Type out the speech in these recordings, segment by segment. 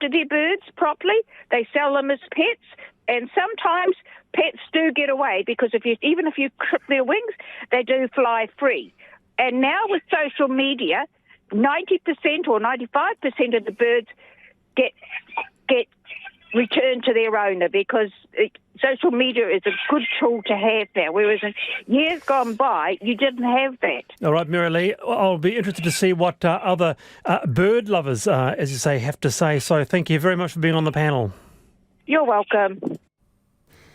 after their birds properly. They sell them as pets, and sometimes pets do get away because even if you clip their wings, they do fly free. And now with social media, 90% or 95% of the birds get returned to their owner because social media is a good tool to have now, whereas in years gone by, you didn't have that. All right, Mary Lee, I'll be interested to see what other bird lovers, as you say, have to say. So thank you very much for being on the panel. You're welcome.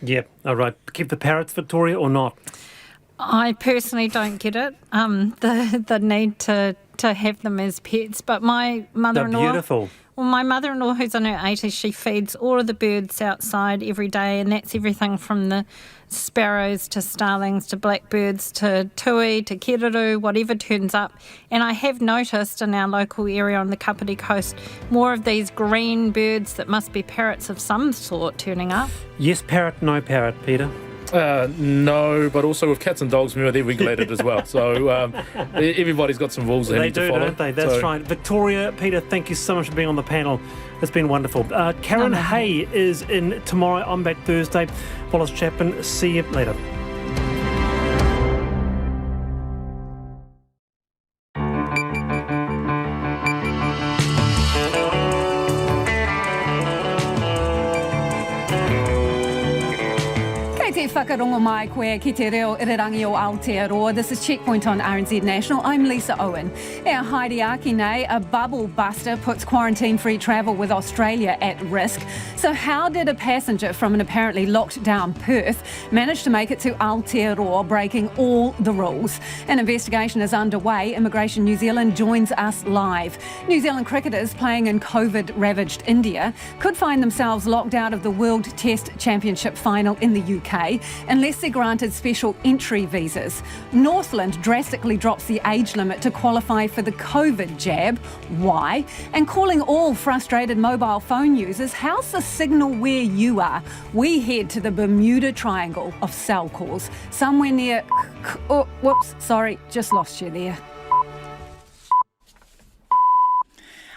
Yeah, all right. Keep the parrots, Victoria, or not? I personally don't get it, the need to have them as pets, but my mother-in-law... They're beautiful. Well, my mother-in-law, who's in her 80s, she feeds all of the birds outside every day, and that's everything from the sparrows to starlings to blackbirds to tui to keruru, whatever turns up. And I have noticed in our local area on the Kapiti coast more of these green birds that must be parrots of some sort turning up. Yes parrot, no parrot, Peter. No, but also with cats and dogs, remember, they're regulated as well. So everybody's got some rules they need to follow. They do, don't they? That's right. Victoria, Peter, thank you so much for being on the panel. It's been wonderful. Karen Hay is in tomorrow. I'm back Thursday. Wallace Chapman, see you later. Whakarongo mai koe ki te reo irirangi o Aotearoa. This is Checkpoint on RNZ National. I'm Lisa Owen. Our Haere nei, a bubble buster puts quarantine-free travel with Australia at risk. So how did a passenger from an apparently locked down Perth manage to make it to Aotearoa, breaking all the rules? An investigation is underway. Immigration New Zealand joins us live. New Zealand cricketers playing in COVID-ravaged India could find themselves locked out of the World Test Championship final in the UK unless they're granted special entry visas. Northland drastically drops the age limit to qualify for the COVID jab. Why? And calling all frustrated mobile phone users, how's the signal where you are? We head to the Bermuda Triangle of cell calls, somewhere near... Oh, whoops, sorry, just lost you there.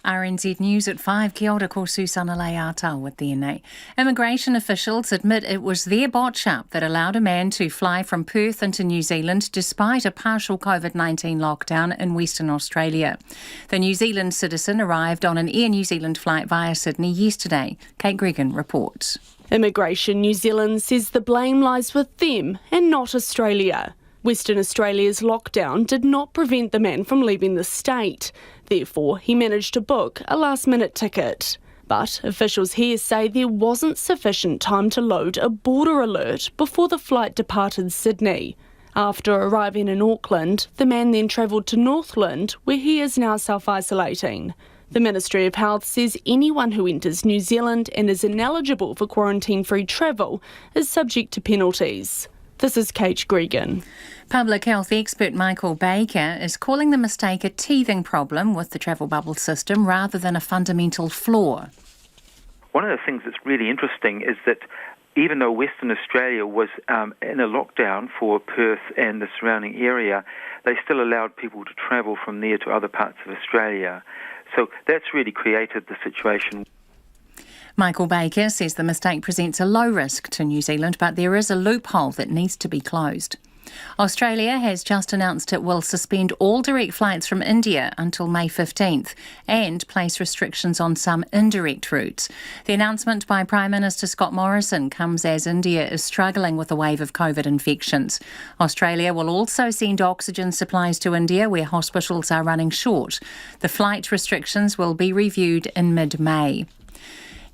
RNZ News at 5. Kia ora, ko Susana Leata with DNA. Immigration officials admit it was their botch-up that allowed a man to fly from Perth into New Zealand despite a partial COVID-19 lockdown in Western Australia. The New Zealand citizen arrived on an Air New Zealand flight via Sydney yesterday. Kate Gregan reports. Immigration New Zealand says the blame lies with them and not Australia. Western Australia's lockdown did not prevent the man from leaving the state. Therefore, he managed to book a last-minute ticket. But officials here say there wasn't sufficient time to load a border alert before the flight departed Sydney. After arriving in Auckland, the man then travelled to Northland, where he is now self-isolating. The Ministry of Health says anyone who enters New Zealand and is ineligible for quarantine-free travel is subject to penalties. This is Kate Gregan. Public health expert Michael Baker is calling the mistake a teething problem with the travel bubble system rather than a fundamental flaw. One of the things that's really interesting is that even though Western Australia was in a lockdown for Perth and the surrounding area, they still allowed people to travel from there to other parts of Australia. So that's really created the situation. Michael Baker says the mistake presents a low risk to New Zealand, but there is a loophole that needs to be closed. Australia has just announced it will suspend all direct flights from India until May 15th and place restrictions on some indirect routes. The announcement by Prime Minister Scott Morrison comes as India is struggling with a wave of COVID infections. Australia will also send oxygen supplies to India, where hospitals are running short. The flight restrictions will be reviewed in mid-May.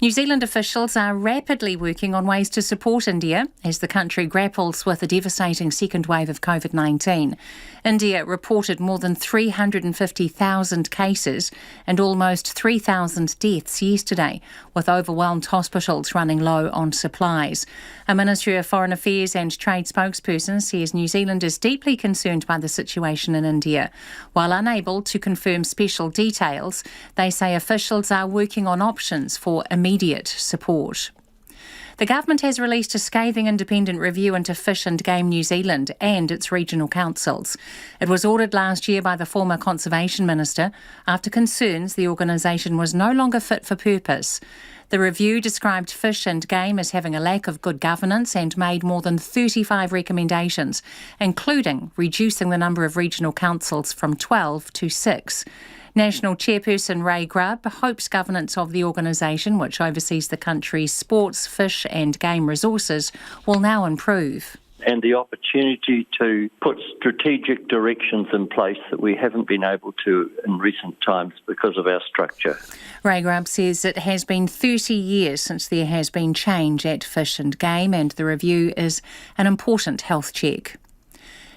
New Zealand officials are rapidly working on ways to support India as the country grapples with a devastating second wave of COVID-19. India reported more than 350,000 cases and almost 3,000 deaths yesterday, with overwhelmed hospitals running low on supplies. A Ministry of Foreign Affairs and Trade spokesperson says New Zealand is deeply concerned by the situation in India. While unable to confirm special details, they say officials are working on options for immediate support. The government has released a scathing independent review into Fish and Game New Zealand and its regional councils. It was ordered last year by the former Conservation Minister after concerns the organisation was no longer fit for purpose. The review described Fish and Game as having a lack of good governance and made more than 35 recommendations, including reducing the number of regional councils from 12 to 6. National Chairperson Ray Grubb hopes governance of the organisation, which oversees the country's sports, fish and game resources, will now improve. And the opportunity to put strategic directions in place that we haven't been able to in recent times because of our structure. Ray Grubb says it has been 30 years since there has been change at Fish and Game, and the review is an important health check.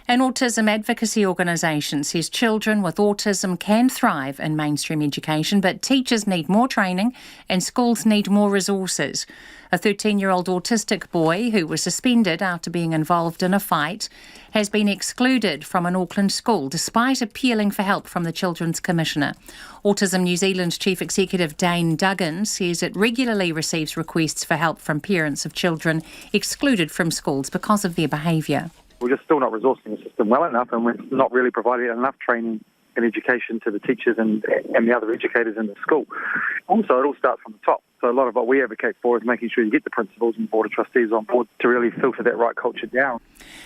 An autism advocacy organisation says children with autism can thrive in mainstream education, but teachers need more training and schools need more resources. A 13-year-old autistic boy who was suspended after being involved in a fight has been excluded from an Auckland school despite appealing for help from the Children's Commissioner. Autism New Zealand Chief Executive Dane Duggan says it regularly receives requests for help from parents of children excluded from schools because of their behaviour. We're just still not resourcing the system well enough, and we're not really providing enough training and education to the teachers and the other educators in the school. Also, it all starts from the top. So a lot of what we advocate for is making sure you get the principals and board of trustees on board to really filter that right culture down.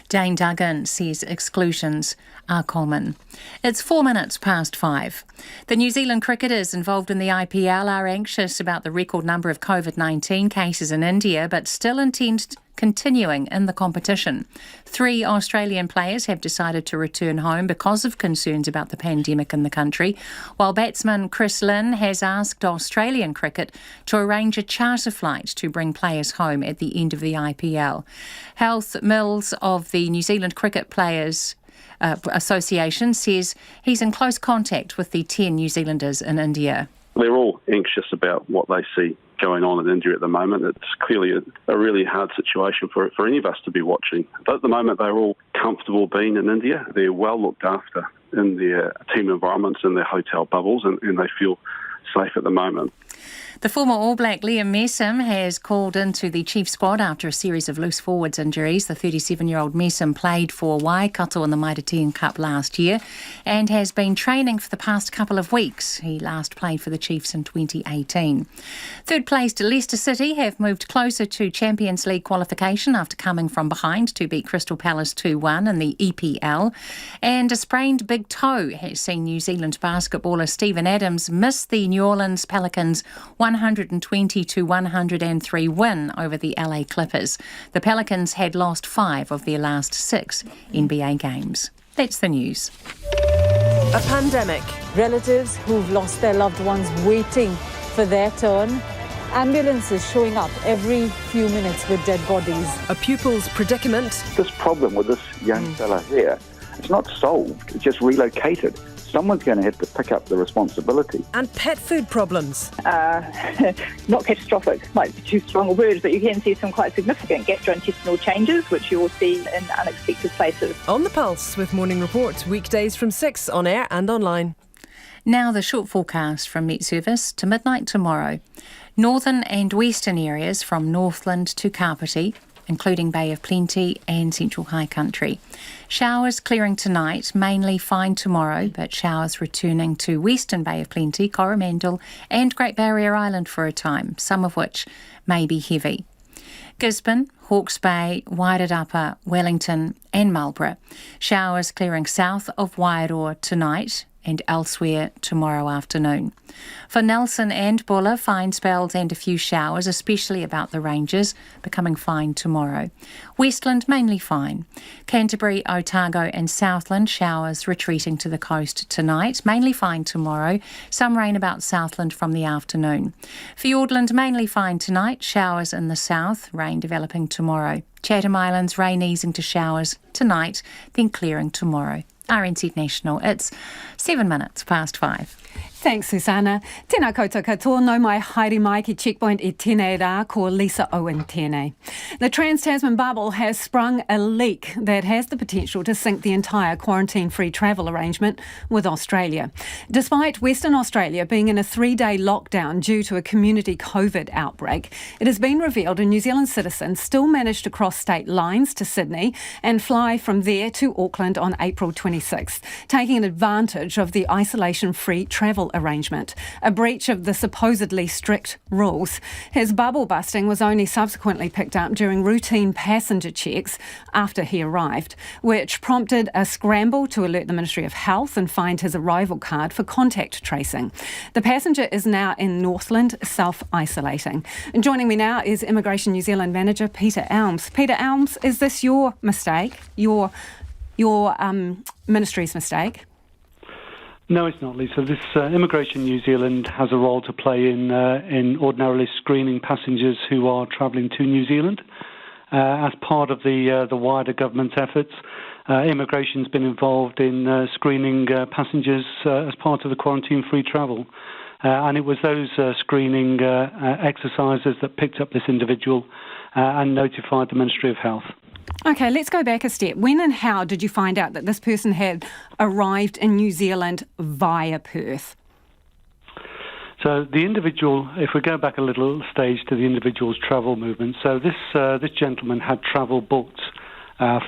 Dane Duggan says exclusions are common. It's 4 minutes past 5. The New Zealand cricketers involved in the IPL are anxious about the record number of COVID-19 cases in India, but still intend continuing in the competition. 3 Australian players have decided to return home because of concerns about the pandemic in the country, while batsman Chris Lynn has asked Australian cricket to arrange a charter flight to bring players home at the end of the IPL. Health Mills of the New Zealand Cricket Players Association says he's in close contact with the 10 New Zealanders in India. They're all anxious about what they see going on in India at the moment. It's clearly a really hard situation for any of us to be watching. But at the moment, they're all comfortable being in India. They're well looked after in their team environments, in their hotel bubbles, and they feel safe at the moment. The former All Black Liam Messam has called into the chief squad after a series of loose forwards injuries. The 37-year-old Messam played for Waiheke in the Maitatean Cup last year and has been training for the past couple of weeks. He last played for the Chiefs in 2018. Third-placed Leicester City have moved closer to Champions League qualification after coming from behind to beat Crystal Palace 2-1 in the EPL. And a sprained big toe has seen New Zealand basketballer Stephen Adams miss the New Orleans Pelicans' 120-103 win over the LA Clippers. The Pelicans had lost 5 of their last 6 NBA games. That's the news. A pandemic, relatives who've lost their loved ones waiting for their turn, ambulances showing up every few minutes with dead bodies. A pupil's predicament. This problem with this young fella here, it's not solved, it's just relocated. Someone's going to have to pick up the responsibility. And pet food problems. Not catastrophic, might be too strong a word, but you can see some quite significant gastrointestinal changes, which you will see in unexpected places. On the Pulse with Morning Report, weekdays from 6 on air and online. Now the short forecast from Met Service to midnight tomorrow. Northern and western areas from Northland to Kapiti, including Bay of Plenty and Central High Country. Showers clearing tonight, mainly fine tomorrow, but showers returning to Western Bay of Plenty, Coromandel and Great Barrier Island for a time, some of which may be heavy. Gisborne, Hawke's Bay, Wairarapa, Wellington and Marlborough. Showers clearing south of Wairoa tonight and elsewhere tomorrow afternoon. For Nelson and Buller, fine spells and a few showers, especially about the ranges, becoming fine tomorrow. Westland mainly fine. Canterbury, Otago and Southland, showers retreating to the coast tonight, mainly fine tomorrow. Some rain about Southland from the afternoon. Fiordland mainly fine tonight, showers in the south, rain developing tomorrow. Chatham Islands, rain easing to showers tonight, then clearing tomorrow. RNZ National, it's 7 minutes past 5. Thanks, Susanna. Tēnā koutou katoa, no mai haere mai ki Checkpoint e tēnei rā, ko Lisa Owen tēnei. The Trans-Tasman bubble has sprung a leak that has the potential to sink the entire quarantine-free travel arrangement with Australia. Despite Western Australia being in a 3-day lockdown due to a community COVID outbreak, it has been revealed a New Zealand citizen still managed to cross state lines to Sydney and fly from there to Auckland on April 26th, taking advantage of the isolation-free travel arrangement, a breach of the supposedly strict rules. His bubble busting was only subsequently picked up during routine passenger checks after he arrived, which prompted a scramble to alert the Ministry of Health and find his arrival card for contact tracing. The passenger is now in Northland, self-isolating. And joining me now is Immigration New Zealand manager Peter Elms. Peter Elms, is this your mistake, your ministry's mistake? No, it's not, Lisa. This Immigration New Zealand has a role to play in ordinarily screening passengers who are travelling to New Zealand. As part of the wider government's efforts, Immigration's been involved in screening passengers as part of the quarantine-free travel. And it was those screening exercises that picked up this individual and notified the Ministry of Health. OK, let's go back a step. When and how did you find out that this person had arrived in New Zealand via Perth? So the individual, if we go back a little stage to the individual's travel movement, so this gentleman had travel booked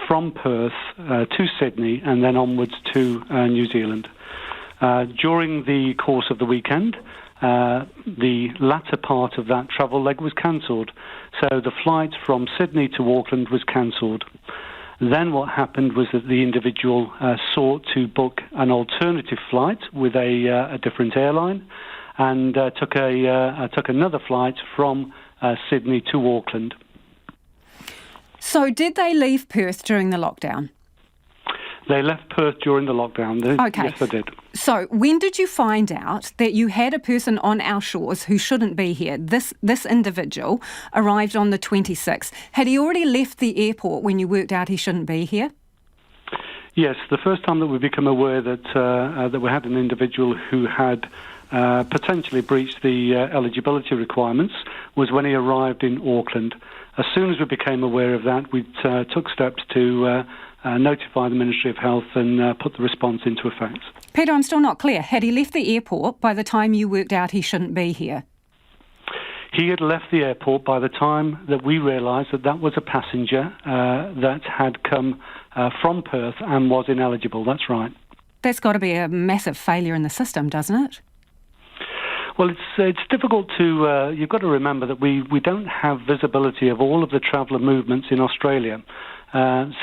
from Perth to Sydney and then onwards to New Zealand. During the course of the weekend, the latter part of that travel leg was cancelled. So the flight from Sydney to Auckland was cancelled. Then what happened was that the individual sought to book an alternative flight with a different airline and took another flight from Sydney to Auckland. So did they leave Perth during the lockdown? They left Perth during the lockdown. Okay. Yes, they did. So when did you find out that you had a person on our shores who shouldn't be here? This individual arrived on the 26th. Had he already left the airport when you worked out he shouldn't be here? Yes, the first time that we became aware that we had an individual who had potentially breached the eligibility requirements was when he arrived in Auckland. As soon as we became aware of that, we took steps to notify the Ministry of Health and put the response into effect. Peter, I'm still not clear. Had he left the airport by the time you worked out he shouldn't be here? He had left the airport by the time that we realised that that was a passenger that had come from Perth and was ineligible. That's right. That's got to be a massive failure in the system, doesn't it? Well, it's difficult to... you've got to remember that we don't have visibility of all of the traveller movements in Australia.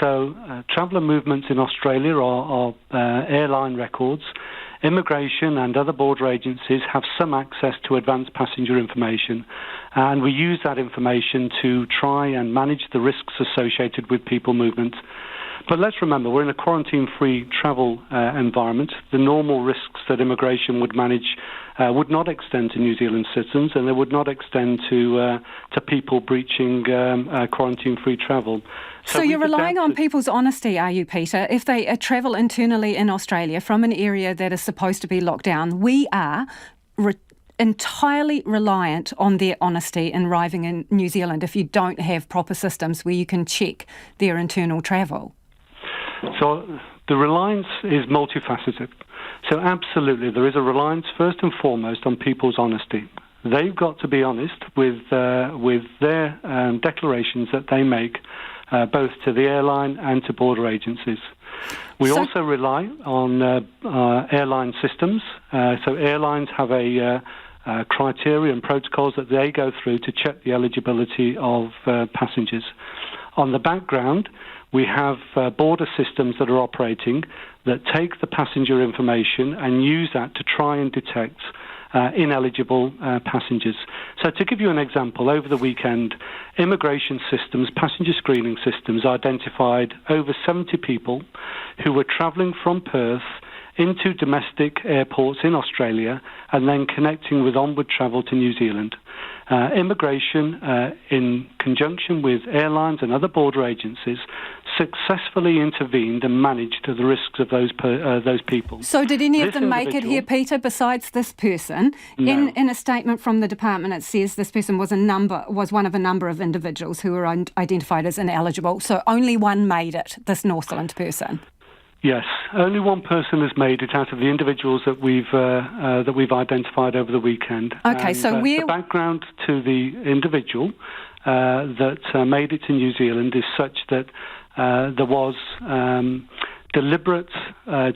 So traveller movements in Australia are airline records. Immigration and other border agencies have some access to advanced passenger information, and we use that information to try and manage the risks associated with people movement. But let's remember, we're in a quarantine-free travel environment. The normal risks that immigration would manage would not extend to New Zealand citizens, and they would not extend to people breaching quarantine-free travel. So you're relying on people's honesty, are you, Peter? If they travel internally in Australia from an area that is supposed to be locked down, we are entirely reliant on their honesty in arriving in New Zealand if you don't have proper systems where you can check their internal travel. So the reliance is multifaceted. So absolutely, there is a reliance first and foremost on people's honesty. They've got to be honest with their declarations that they make, both to the airline and to border agencies. We also rely on airline systems. So airlines have a criteria and protocols that they go through to check the eligibility of passengers. On the background, we have border systems that are operating that take the passenger information and use that to try and detect ineligible passengers. So to give you an example, over the weekend, immigration systems, passenger screening systems, identified over 70 people who were travelling from Perth into domestic airports in Australia and then connecting with onward travel to New Zealand. Immigration, in conjunction with airlines and other border agencies, successfully intervened and managed the risks of those people. So did any of them make it here, Peter, besides this person? No. In a statement from the department, it says this person was one of a number of individuals who were identified as ineligible. So only one made it, this Northland person. Yes, only one person has made it out of the individuals that we've identified over the weekend. Okay, so the background to the individual that made it to New Zealand is such that there was deliberate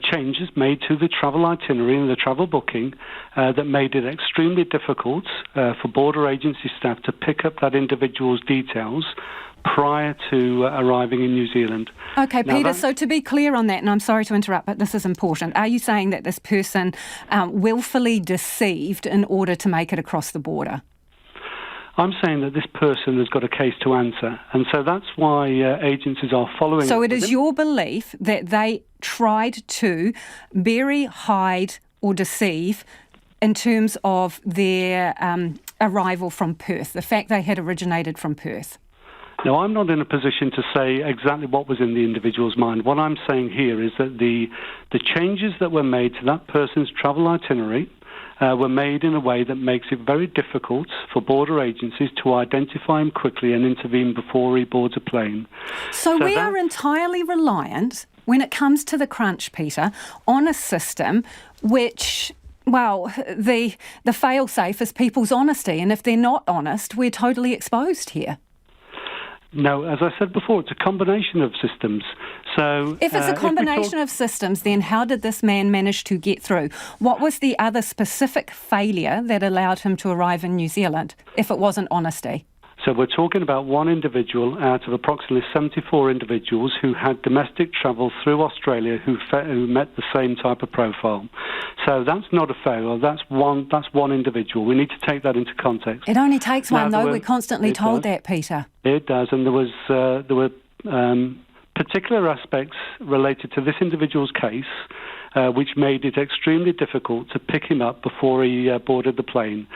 changes made to the travel itinerary and the travel booking that made it extremely difficult for border agency staff to pick up that individual's details prior to arriving in New Zealand. Okay, Peter, so to be clear on that, and I'm sorry to interrupt, but this is important, are you saying that this person willfully deceived in order to make it across the border? I'm saying that this person has got a case to answer, and so that's why agencies are following. So it is your belief that they tried to bury, hide or deceive in terms of their arrival from Perth, the fact they had originated from Perth? Now, I'm not in a position to say exactly what was in the individual's mind. What I'm saying here is that the changes that were made to that person's travel itinerary were made in a way that makes it very difficult for border agencies to identify him quickly and intervene before he boards a plane. So we are entirely reliant, when it comes to the crunch, Peter, on a system which... Well, the fail-safe is people's honesty, and if they're not honest, we're totally exposed here. No, as I said before, it's a combination of systems. So, if it's a combination of systems, then how did this man manage to get through? What was the other specific failure that allowed him to arrive in New Zealand, if it wasn't honesty? So we're talking about one individual out of approximately 74 individuals who had domestic travel through Australia who met the same type of profile. So that's not a failure. That's one individual. We need to take that into context. It only takes one, though. We're constantly told that, Peter. It does, and there were particular aspects related to this individual's case which made it extremely difficult to pick him up before he boarded the plane.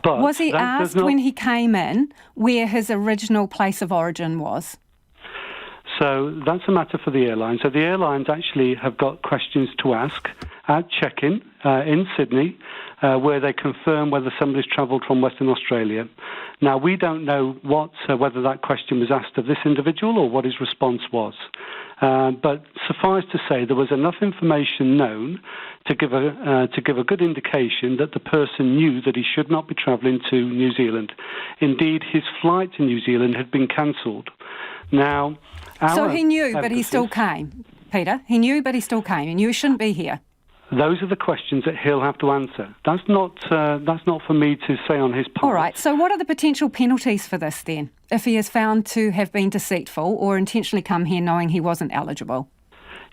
But was he asked when he came in where his original place of origin was? So that's a matter for the airline. So the airlines actually have got questions to ask at check-in in Sydney where they confirm whether somebody's travelled from Western Australia. Now, we don't know whether that question was asked of this individual or what his response was. But suffice to say, there was enough information known to give a good indication that the person knew that he should not be travelling to New Zealand. Indeed, his flight to New Zealand had been cancelled. Now, so he knew, but he still came, Peter. He knew, but he still came. He knew he shouldn't be here. Those are the questions that he'll have to answer. That's not for me to say on his part. All right. So what are the potential penalties for this then, if he is found to have been deceitful or intentionally come here knowing he wasn't eligible?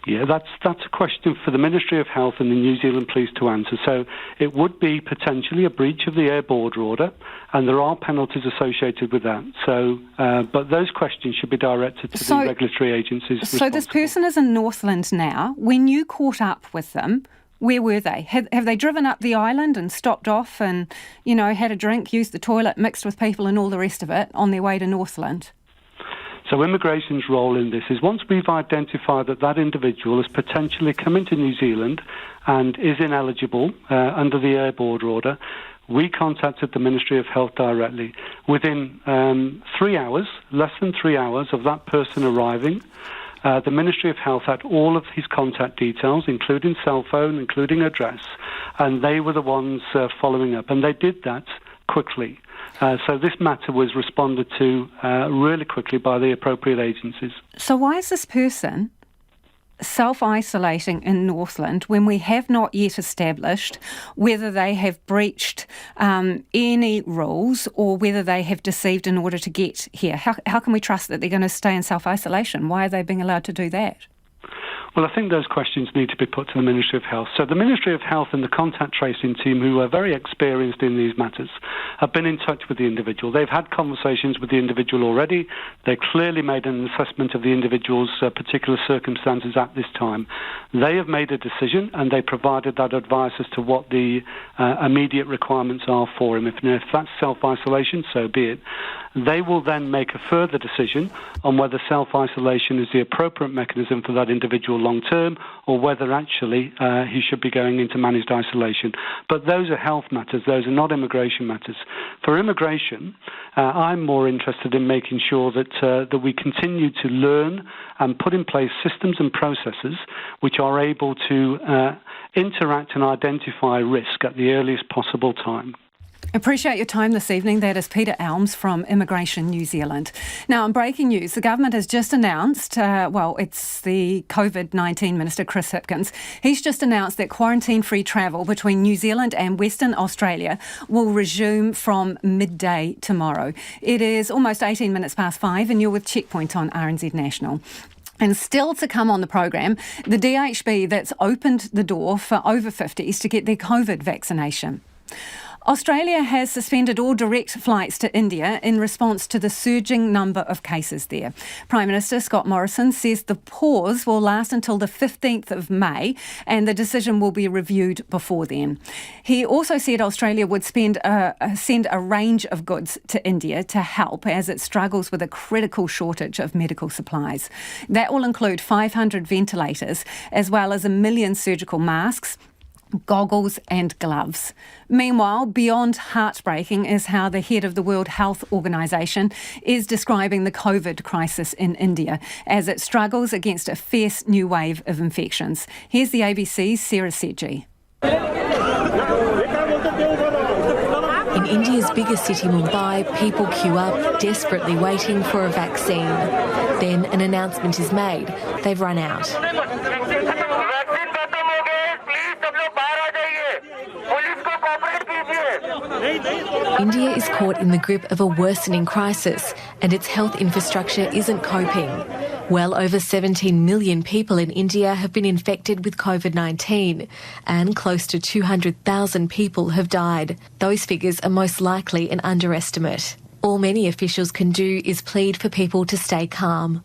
Yeah, that's a question for the Ministry of Health and the New Zealand Police to answer. So it would be potentially a breach of the air border order, and there are penalties associated with that. So, but those questions should be directed to the regulatory agencies. So this person is in Northland now. When you caught up with them, where were they? Have they driven up the island and stopped off and, had a drink, used the toilet, mixed with people and all the rest of it on their way to Northland? So immigration's role in this is once we've identified that individual has potentially come into New Zealand and is ineligible under the air border order, we contacted the Ministry of Health directly. Within 3 hours, less than 3 hours of that person arriving, the Ministry of Health had all of his contact details, including cell phone, including address, and they were the ones following up, and they did that quickly. So this matter was responded to really quickly by the appropriate agencies. So why is this person self-isolating in Northland when we have not yet established whether they have breached any rules or whether they have deceived in order to get here? How can we trust that they're going to stay in self-isolation? Why are they being allowed to do that? Well, I think those questions need to be put to the Ministry of Health. So the Ministry of Health and the contact tracing team, who are very experienced in these matters, have been in touch with the individual. They've had conversations with the individual already. They clearly made an assessment of the individual's particular circumstances at this time. They have made a decision and they provided that advice as to what the immediate requirements are for him. If that's self-isolation, so be it. They will then make a further decision on whether self-isolation is the appropriate mechanism for that individual long-term or whether actually he should be going into managed isolation. But those are health matters. Those are not immigration matters. For immigration, I'm more interested in making sure that we continue to learn and put in place systems and processes which are able to interact and identify risk at the earliest possible time. Appreciate your time this evening. That is Peter Elms from Immigration New Zealand. Now, in breaking news, the government has just announced, it's the COVID-19 Minister, Chris Hipkins. He's just announced that quarantine-free travel between New Zealand and Western Australia will resume from midday tomorrow. It is almost 18 minutes past 5 and you're with Checkpoint on RNZ National. And still to come on the program, the DHB that's opened the door for over 50s to get their COVID vaccination. Australia has suspended all direct flights to India in response to the surging number of cases there. Prime Minister Scott Morrison says the pause will last until the 15th of May and the decision will be reviewed before then. He also said Australia would send a range of goods to India to help as it struggles with a critical shortage of medical supplies. That will include 500 ventilators as well as 1 million surgical masks, goggles and gloves. Meanwhile, beyond heartbreaking is how the head of the World Health Organization is describing the COVID crisis in India as it struggles against a fierce new wave of infections. Here's the ABC's Sarah Sedji. In India's biggest city, Mumbai, people queue up, desperately waiting for a vaccine. Then an announcement is made. They've run out. India is caught in the grip of a worsening crisis and its health infrastructure isn't coping. Well over 17 million people in India have been infected with COVID-19 and close to 200,000 people have died. Those figures are most likely an underestimate. All many officials can do is plead for people to stay calm.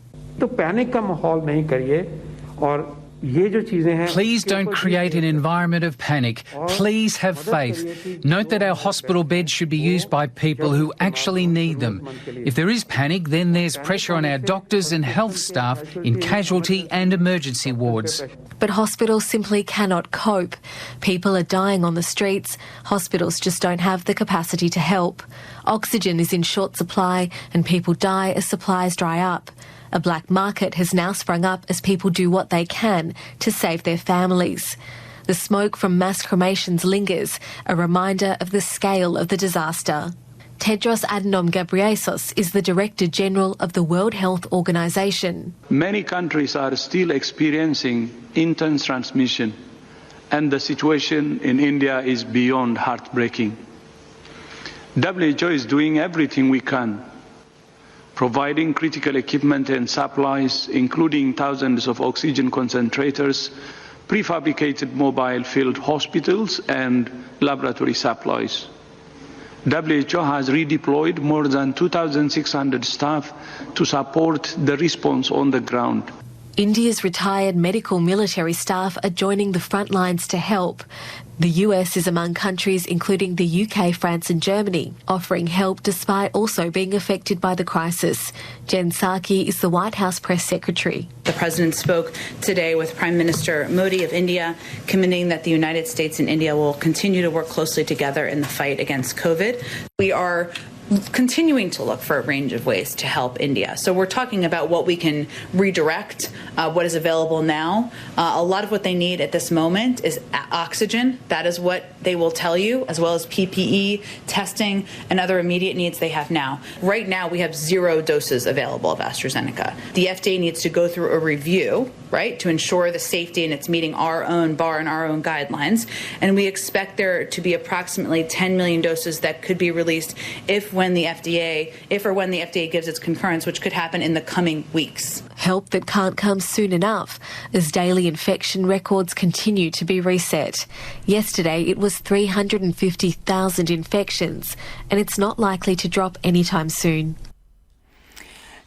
Please don't create an environment of panic. Please have faith. Note that our hospital beds should be used by people who actually need them. If there is panic, then there's pressure on our doctors and health staff in casualty and emergency wards. But hospitals simply cannot cope. People are dying on the streets. Hospitals just don't have the capacity to help. Oxygen is in short supply and people die as supplies dry up. A black market has now sprung up as people do what they can to save their families. The smoke from mass cremations lingers, a reminder of the scale of the disaster. Tedros Adhanom Ghebreyesus is the Director General of the World Health Organization. Many countries are still experiencing intense transmission, and the situation in India is beyond heartbreaking. WHO is doing everything we can, providing critical equipment and supplies, including thousands of oxygen concentrators, prefabricated mobile field hospitals, and laboratory supplies. WHO has redeployed more than 2,600 staff to support the response on the ground. India's retired medical military staff are joining the front lines to help. The US is among countries, including the UK, France and Germany, offering help despite also being affected by the crisis. Jen Psaki is the White House press secretary. The president spoke today with Prime Minister Modi of India, commending that the United States and India will continue to work closely together in the fight against COVID. We are continuing to look for a range of ways to help India. So we're talking about what we can redirect, what is available now. A lot of what they need at this moment is oxygen. That is what they will tell you, as well as PPE, testing, and other immediate needs they have now. Right now, we have 0 doses available of AstraZeneca. The FDA needs to go through a review, right, to ensure the safety and it's meeting our own bar and our own guidelines. And we expect there to be approximately 10 million doses that could be released if or when the FDA gives its concurrence, which could happen in the coming weeks. Help that can't come soon enough as daily infection records continue to be reset. Yesterday it was 350,000 infections and it's not likely to drop anytime soon.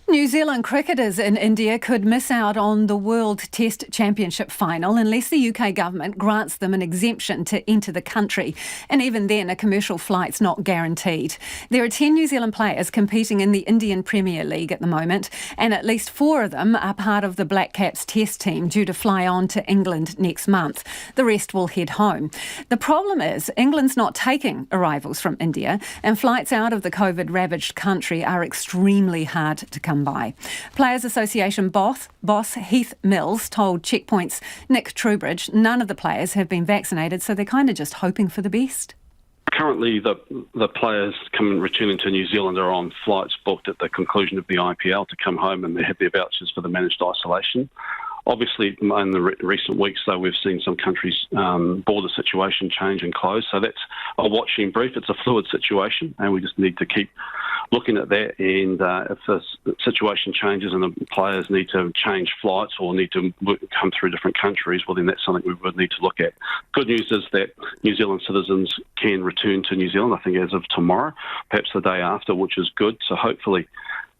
New Zealand cricketers in India could miss out on the World Test Championship final unless the UK government grants them an exemption to enter the country. And even then, a commercial flight's not guaranteed. There are 10 New Zealand players competing in the Indian Premier League at the moment, and at least 4 of them are part of the Black Caps Test team due to fly on to England next month. The rest will head home. The problem is England's not taking arrivals from India, and flights out of the COVID-ravaged country are extremely hard to come by. Players Association boss Heath Mills told Checkpoint's Nick Trubridge none of the players have been vaccinated, so they're kind of just hoping for the best. Currently, the players returning to New Zealand are on flights booked at the conclusion of the IPL to come home, and they have their vouchers for the managed isolation. Obviously, in the recent weeks, though, we've seen some countries' border situation change and close. So that's a watching brief. It's a fluid situation, and we just need to keep looking at that. And if the situation changes and the players need to change flights or need to come through different countries, well, then that's something we would need to look at. Good news is that New Zealand citizens can return to New Zealand, I think, as of tomorrow, perhaps the day after, which is good. So hopefully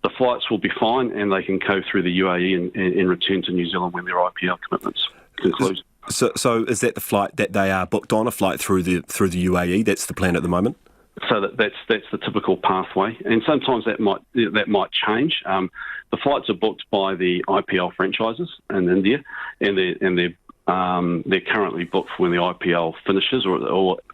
the flights will be fine and they can go through the UAE and return to New Zealand when their IPL commitments conclude. So is that the flight that they are booked on, a flight through the UAE? That's the plan at the moment? So that's the typical pathway, and sometimes that might change. The flights are booked by the IPL franchises in India, and they're currently booked for when the IPL finishes, or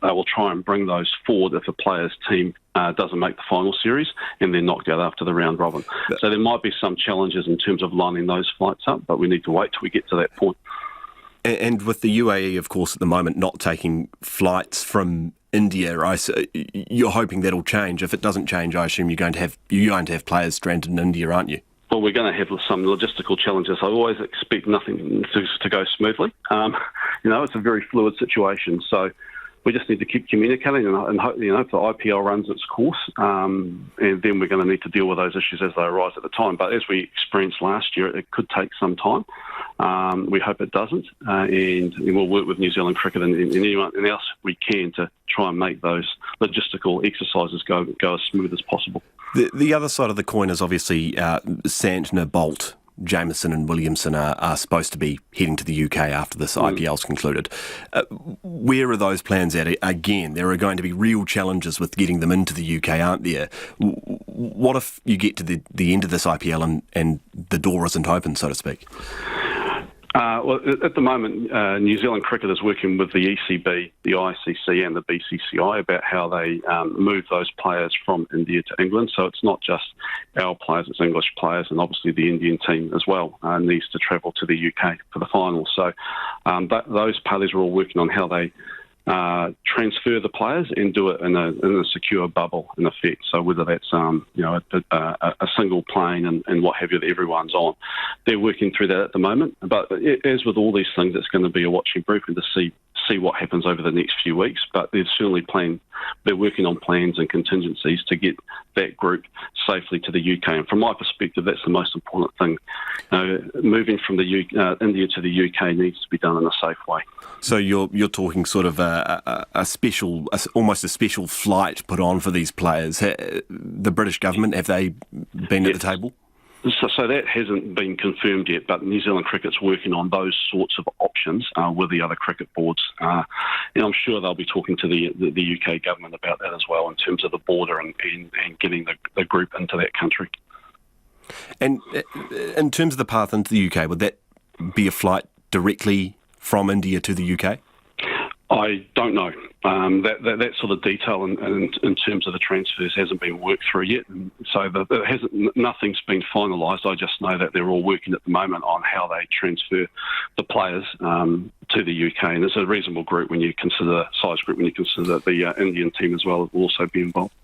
they will try and bring those forward if a player's team doesn't make the final series and they're knocked out after the round robin. So there might be some challenges in terms of lining those flights up, but we need to wait till we get to that point. And with the UAE, of course, at the moment not taking flights from India, you're hoping that'll change. If it doesn't change, I assume you're going to have players stranded in India, aren't you? Well, we're going to have some logistical challenges. I always expect nothing to go smoothly. It's a very fluid situation, so we just need to keep communicating and hope, if the IPL runs its course, and then we're going to need to deal with those issues as they arise at the time. But as we experienced last year, it could take some time. We hope it doesn't, and we'll work with New Zealand Cricket and anyone else we can to try and make those logistical exercises go as smooth as possible. The other side of the coin is obviously Santner, Bolt, Jameson and Williamson are supposed to be heading to the UK after this IPL's concluded. Where are those plans at? Again, there are going to be real challenges with getting them into the UK, aren't there? What if you get to the end of this IPL and the door isn't open, so to speak? Well, at the moment, New Zealand Cricket is working with the ECB, the ICC and the BCCI about how they move those players from India to England. So it's not just our players, it's English players, and obviously the Indian team as well needs to travel to the UK for the final. So those parties are all working on how they transfer the players and do it in a secure bubble, in effect. So whether that's a single plane and what have you that everyone's on, they're working through that at the moment. But as with all these things, it's going to be a watching brief and to see what happens over the next few weeks. But they're working on plans and contingencies to get that group safely to the UK. And from my perspective, that's the most important thing. Moving from India to the UK needs to be done in a safe way. So you're talking sort of almost a special flight put on for these players. The British government, have they been at the table? So that hasn't been confirmed yet, but New Zealand Cricket's working on those sorts of options with the other cricket boards. And I'm sure they'll be talking to the UK government about that as well in terms of the border and getting the group into that country. And in terms of the path into the UK, would that be a flight directly from India to the UK? I don't know. That sort of detail in terms of the transfers hasn't been worked through yet, and so nothing's been finalised. I just know that they're all working at the moment on how they transfer the players to the UK, and it's a reasonable group when you consider the Indian team as well will also be involved.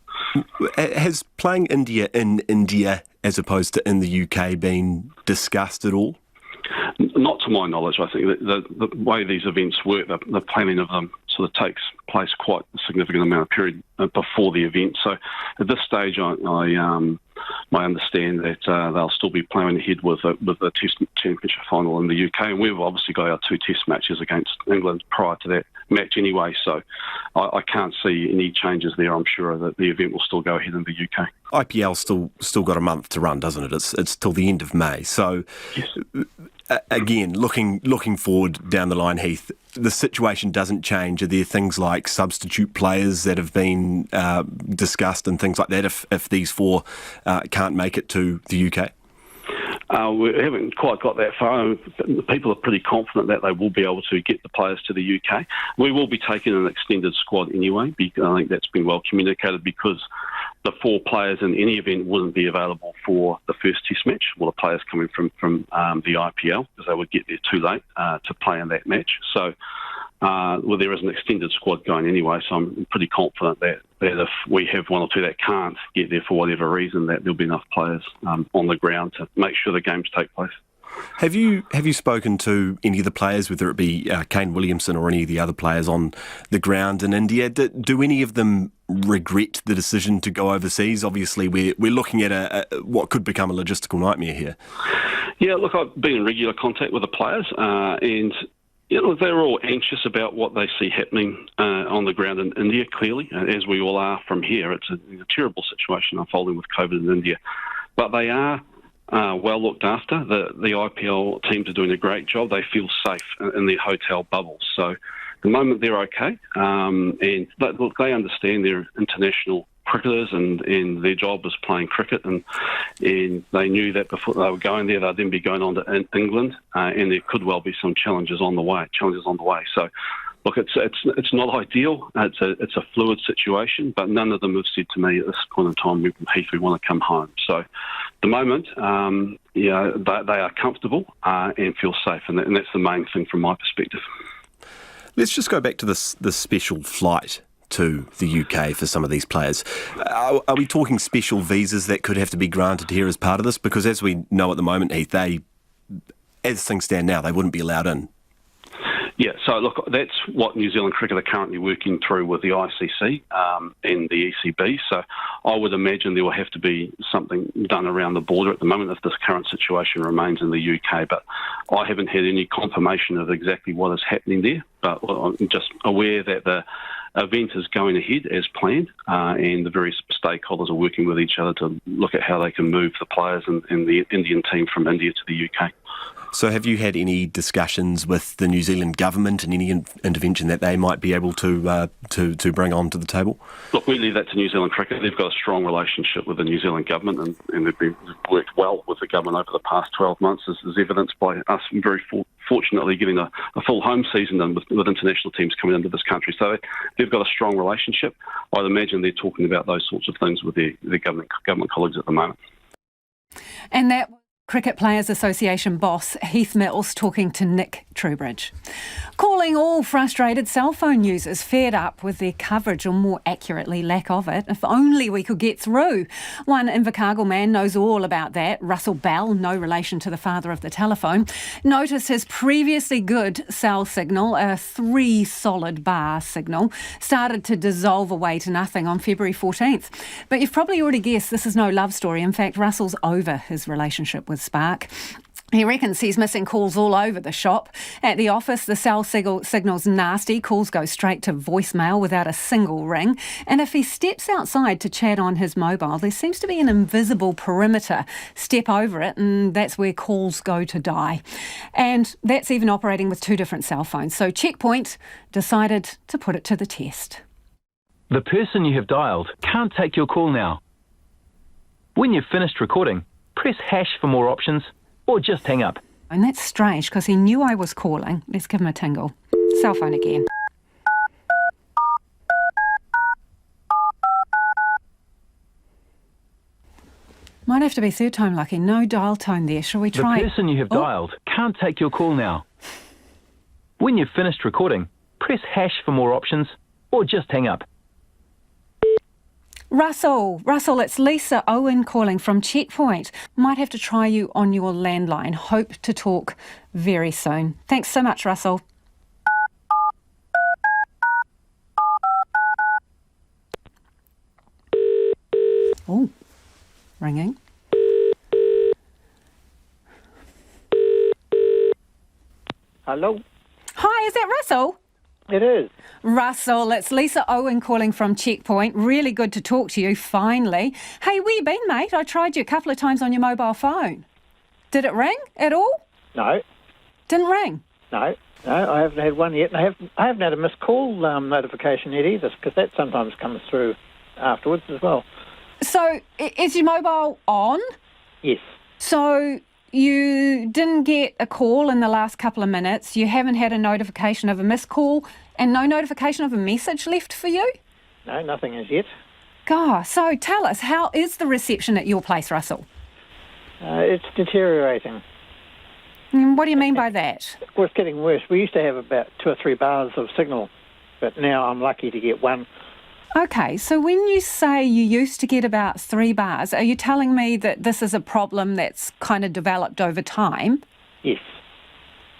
Has playing India in India as opposed to in the UK been discussed at all? Not to my knowledge. I think the way these events work, the planning of them sort of takes place quite a significant amount of period before the event. So at this stage, I understand that they'll still be playing ahead with the Test Championship final in the UK, and we've obviously got our 2 Test matches against England prior to that match anyway. So I can't see any changes there. I'm sure that the event will still go ahead in the UK. IPL's still got a month to run, doesn't it? It's till the end of May. So, again, looking forward down the line, Heath, the situation doesn't change. Are there things like substitute players that have been discussed and things like that if these four can't make it to the UK? We haven't quite got that far. People are pretty confident that they will be able to get the players to the UK. We will be taking an extended squad anyway. I think that's been well communicated because the four players in any event wouldn't be available for the first Test match. Well, the players coming from the IPL, because they would get there too late to play in that match. So, there is an extended squad going anyway, so I'm pretty confident that if we have one or two that can't get there for whatever reason, that there'll be enough players on the ground to make sure the games take place. Have you spoken to any of the players, whether it be Kane Williamson or any of the other players on the ground in India? Do any of them regret the decision to go overseas? Obviously, we're looking at what could become a logistical nightmare here. Yeah, look, I've been in regular contact with the players, and they're all anxious about what they see happening on the ground in India, clearly, as we all are from here. It's a terrible situation unfolding with COVID in India. But they are well looked after. The IPL teams are doing a great job. They feel safe in their hotel bubbles. So at the moment they're okay. And look, they understand they're international cricketers and their job is playing cricket, and they knew that before they were going there they'd then be going on to England, and there could well be some challenges on the way. So look, it's not ideal. It's a fluid situation, but none of them have said to me at this point in time, Heath, we want to come home. So at the moment, they are comfortable and feel safe, and that's the main thing from my perspective. Let's just go back to this special flight to the UK for some of these players. Are we talking special visas that could have to be granted here as part of this? Because as we know at the moment, Heath, as things stand now, they wouldn't be allowed in. Yeah, so look, that's what New Zealand Cricket are currently working through with the ICC and the ECB. So I would imagine there will have to be something done around the border at the moment if this current situation remains in the UK. But I haven't had any confirmation of exactly what is happening there. But I'm just aware that the event is going ahead as planned, and the various stakeholders are working with each other to look at how they can move the players and the Indian team from India to the UK. So have you had any discussions with the New Zealand government and any intervention that they might be able to bring onto the table? Look, we leave that to New Zealand Cricket. They've got a strong relationship with the New Zealand government, and they've worked well with the government over the past 12 months, as evidenced by us very fortunately getting a full home season done with international teams coming into this country. So they've got a strong relationship. I'd imagine they're talking about those sorts of things with their government colleagues at the moment. And that Cricket Players Association boss Heath Mills talking to Nick Trowbridge. Calling all frustrated cell phone users fed up with their coverage, or more accurately lack of it. If only we could get through. One Invercargill man knows all about that. Russell Bell, no relation to the father of the telephone, noticed his previously good cell signal, a 3 solid bar signal, started to dissolve away to nothing on February 14th. But you've probably already guessed this is no love story. In fact, Russell's over his relationship with Spark. He reckons he's missing calls all over the shop. At the office, the cell signal's nasty. Calls go straight to voicemail without a single ring. And if he steps outside to chat on his mobile, there seems to be an invisible perimeter. Step over it and that's where calls go to die. And that's even operating with 2 different cell phones. So Checkpoint decided to put it to the test. The person you have dialed can't take your call now. When you've finished recording, press hash for more options, or just hang up. And that's strange because he knew I was calling. Let's give him a tingle. Cell phone again. Might have to be third time lucky. No dial tone there. Shall we try? The person you have dialed can't take your call now. When you've finished recording, press hash for more options, or just hang up. Russell, it's Lisa Owen calling from Checkpoint. Might have to try you on your landline. Hope to talk very soon. Thanks so much, Russell. Oh, ringing. Hello. Hi, is that Russell? It is. Russell, it's Lisa Owen calling from Checkpoint. Really good to talk to you, finally. Hey, where you been, mate? I tried you a couple of times on your mobile phone. Did it ring at all? No. Didn't ring? No, I haven't had one yet. And I haven't had a missed call notification yet either, because that sometimes comes through afterwards as well. So, is your mobile on? Yes. So, you didn't get a call in the last couple of minutes, you haven't had a notification of a missed call, and no notification of a message left for you? No, nothing as yet. Gosh, so tell us, how is the reception at your place, Russell? It's deteriorating. What do you mean by that? Well, it's getting worse. We used to have about 2 or 3 bars of signal, but now I'm lucky to get one. Okay, so when you say you used to get about 3 bars, are you telling me that this is a problem that's kind of developed over time? Yes.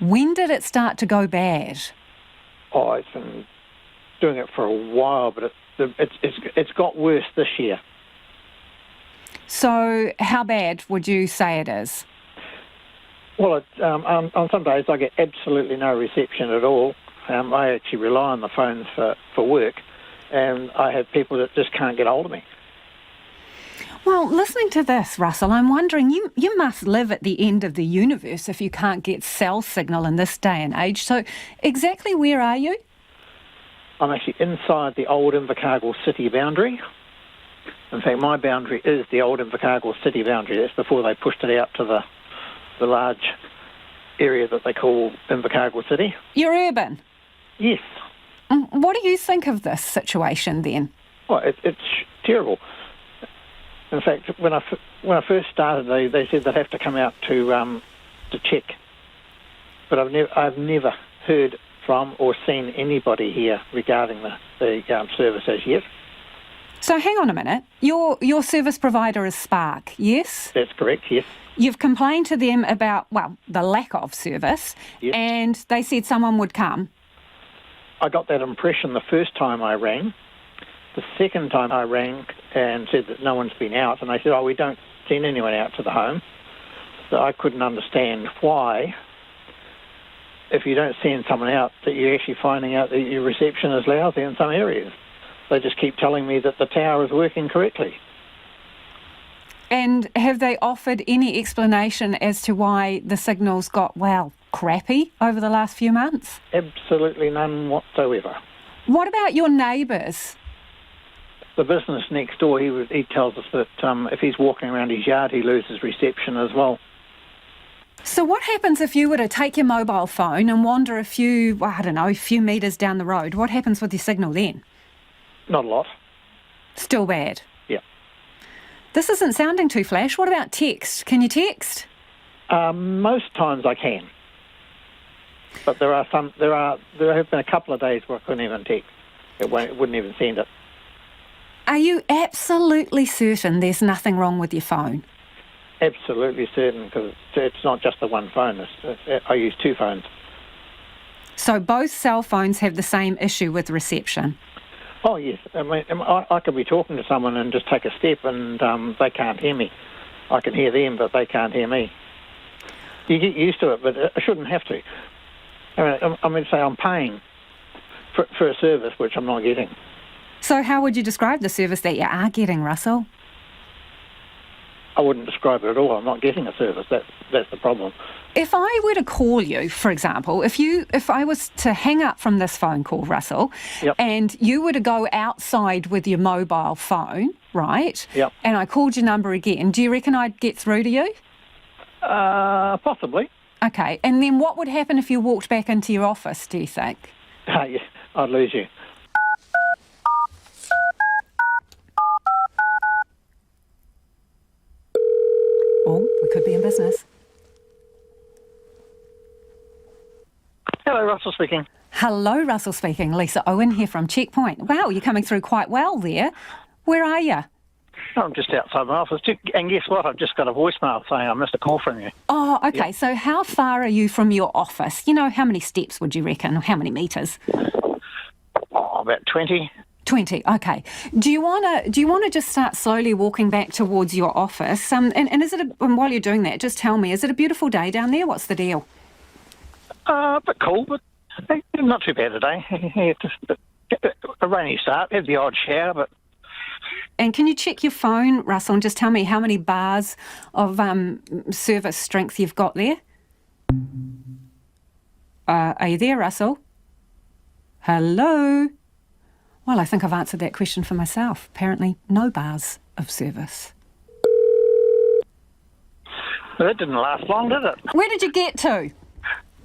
When did it start to go bad? Oh, it's been doing it for a while, but it's got worse this year. So how bad would you say it is? Well, on some days I get absolutely no reception at all. I actually rely on the phones for work, and I have people that just can't get hold of me. Well, listening to this, Russell, I'm wondering, you must live at the end of the universe if you can't get cell signal in this day and age. So exactly where are you? I'm actually inside the old Invercargill city boundary. In fact, my boundary is the old Invercargill city boundary. That's before they pushed it out to the large area that they call Invercargill City. You're urban? Yes. What do you think of this situation then? Well, it's terrible. In fact, when I first started, they said they'd have to come out to check, but I've never heard from or seen anybody here regarding the service as yet. So hang on a minute. Your service provider is Spark, yes? That's correct, yes. You've complained to them about, well, the lack of service, yes. And they said someone would come. I got that impression the first time I rang. The second time I rang and said that no one's been out, and they said, we don't send anyone out to the home. So I couldn't understand why, if you don't send someone out, that you're actually finding out that your reception is lousy in some areas. They just keep telling me that the tower is working correctly. And have they offered any explanation as to why the signals got, crappy over the last few months? Absolutely none whatsoever. What about your neighbours? The business next door, he tells us that if he's walking around his yard, he loses reception as well. So what happens if you were to take your mobile phone and wander a few metres down the road? What happens with your signal then? Not a lot. Still bad? Yeah. This isn't sounding too flash. What about text? Can you text? Most times I can. But there have been a couple of days where I couldn't even text. It wouldn't even send it. Are you absolutely certain there's nothing wrong with your phone? Absolutely certain, because it's not just the one phone. I use 2 phones. So both cell phones have the same issue with reception? Oh, yes. I mean, I could be talking to someone and just take a step and they can't hear me. I can hear them, but they can't hear me. You get used to it, but I shouldn't have to. I mean, say I'm paying for a service which I'm not getting. So how would you describe the service that you are getting, Russell? I wouldn't describe it at all. I'm not getting a service. That's the problem. If I were to call you, for example, if I was to hang up from this phone call, Russell, yep. And you were to go outside with your mobile phone, right? Yep. And I called your number again, do you reckon I'd get through to you? Possibly. Okay, and then what would happen if you walked back into your office, do you think? Yeah, I'd lose you. Oh, we could be in business. Hello, Russell speaking. Hello, Russell speaking. Lisa Owen here from Checkpoint. Wow, you're coming through quite well there. Where are you? I'm just outside my office. And guess what? I've just got a voicemail saying I missed a call from you. Oh, okay. Yep. So how far are you from your office? You know, how many steps would you reckon? Or how many metres? About 20. 20, okay. Do you want to just start slowly walking back towards your office? And while you're doing that, just tell me, is it a beautiful day down there? What's the deal? A bit cool, but Not too bad today. Just a rainy start, had the odd shower, but... And can you check your phone, Russell, and just tell me how many bars of service strength you've got there? Are you there, Russell? Hello? Well, I think I've answered that question for myself. Apparently, no bars of service. Well, that didn't last long, did it? Where did you get to?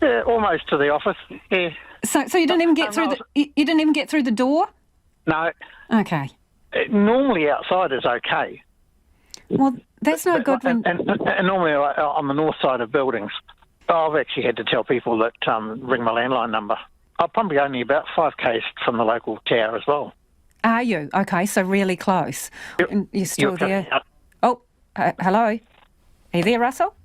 Yeah, almost to the office. Yeah. So you didn't even get through you didn't even get through the door? No. Okay. Normally outside is okay. Well, that's no good when... And normally on the north side of buildings, I've actually had to tell people that ring my landline number. I'm probably only about 5 k's from the local tower as well. Are you? Okay, so really close. And you're still there. Oh, hello. Are you there, Russell?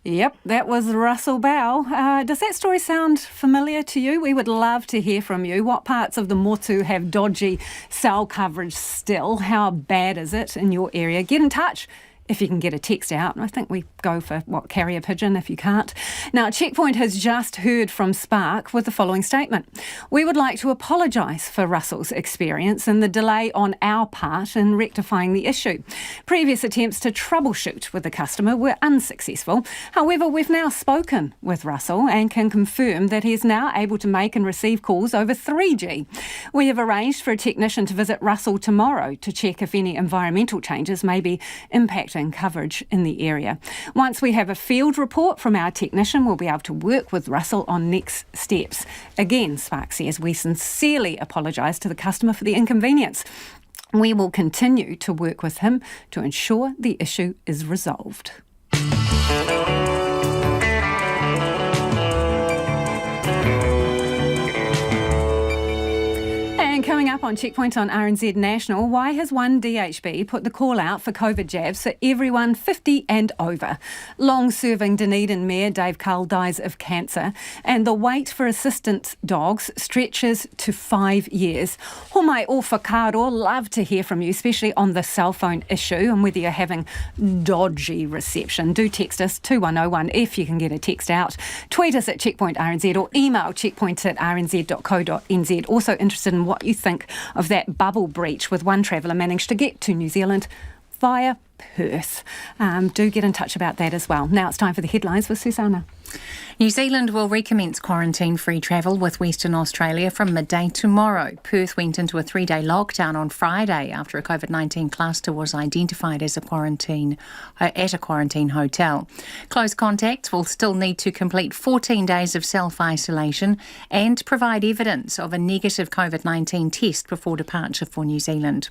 Yep, that was Russell Bell. Does that story sound familiar to you? We would love to hear from you. What parts of the Motu have dodgy cell coverage still? How bad is it in your area? Get in touch if you can get a text out. I think we go for, carrier pigeon if you can't. Now, Checkpoint has just heard from Spark with the following statement. We would like to apologise for Russell's experience and the delay on our part in rectifying the issue. Previous attempts to troubleshoot with the customer were unsuccessful. However, we've now spoken with Russell and can confirm that he is now able to make and receive calls over 3G. We have arranged for a technician to visit Russell tomorrow to check if any environmental changes may be impacting coverage in the area. Once we have a field report from our technician, we'll be able to work with Russell on next steps. Again, Spark says we sincerely apologise to the customer for the inconvenience. We will continue to work with him to ensure the issue is resolved. And coming up on Checkpoint on RNZ National, why has one DHB put the call out for COVID jabs for everyone 50 and over? Long-serving Dunedin Mayor Dave Cull dies of cancer, and the wait for assistance dogs stretches to 5 years. Homai o whakaaro, love to hear from you, especially on the cell phone issue and whether you're having dodgy reception. Do text us 2101 if you can get a text out. Tweet us at Checkpoint RNZ or email checkpoint@rnz.co.nz. Also interested in what you think of that bubble breach with one traveller managed to get to New Zealand via Perth. Do get in touch about that as well. Now it's time for the headlines with Susanna. New Zealand will recommence quarantine-free travel with Western Australia from midday tomorrow. Perth went into a 3-day lockdown on Friday after a COVID-19 cluster was identified as at a quarantine hotel. Close contacts will still need to complete 14 days of self-isolation and provide evidence of a negative COVID-19 test before departure for New Zealand.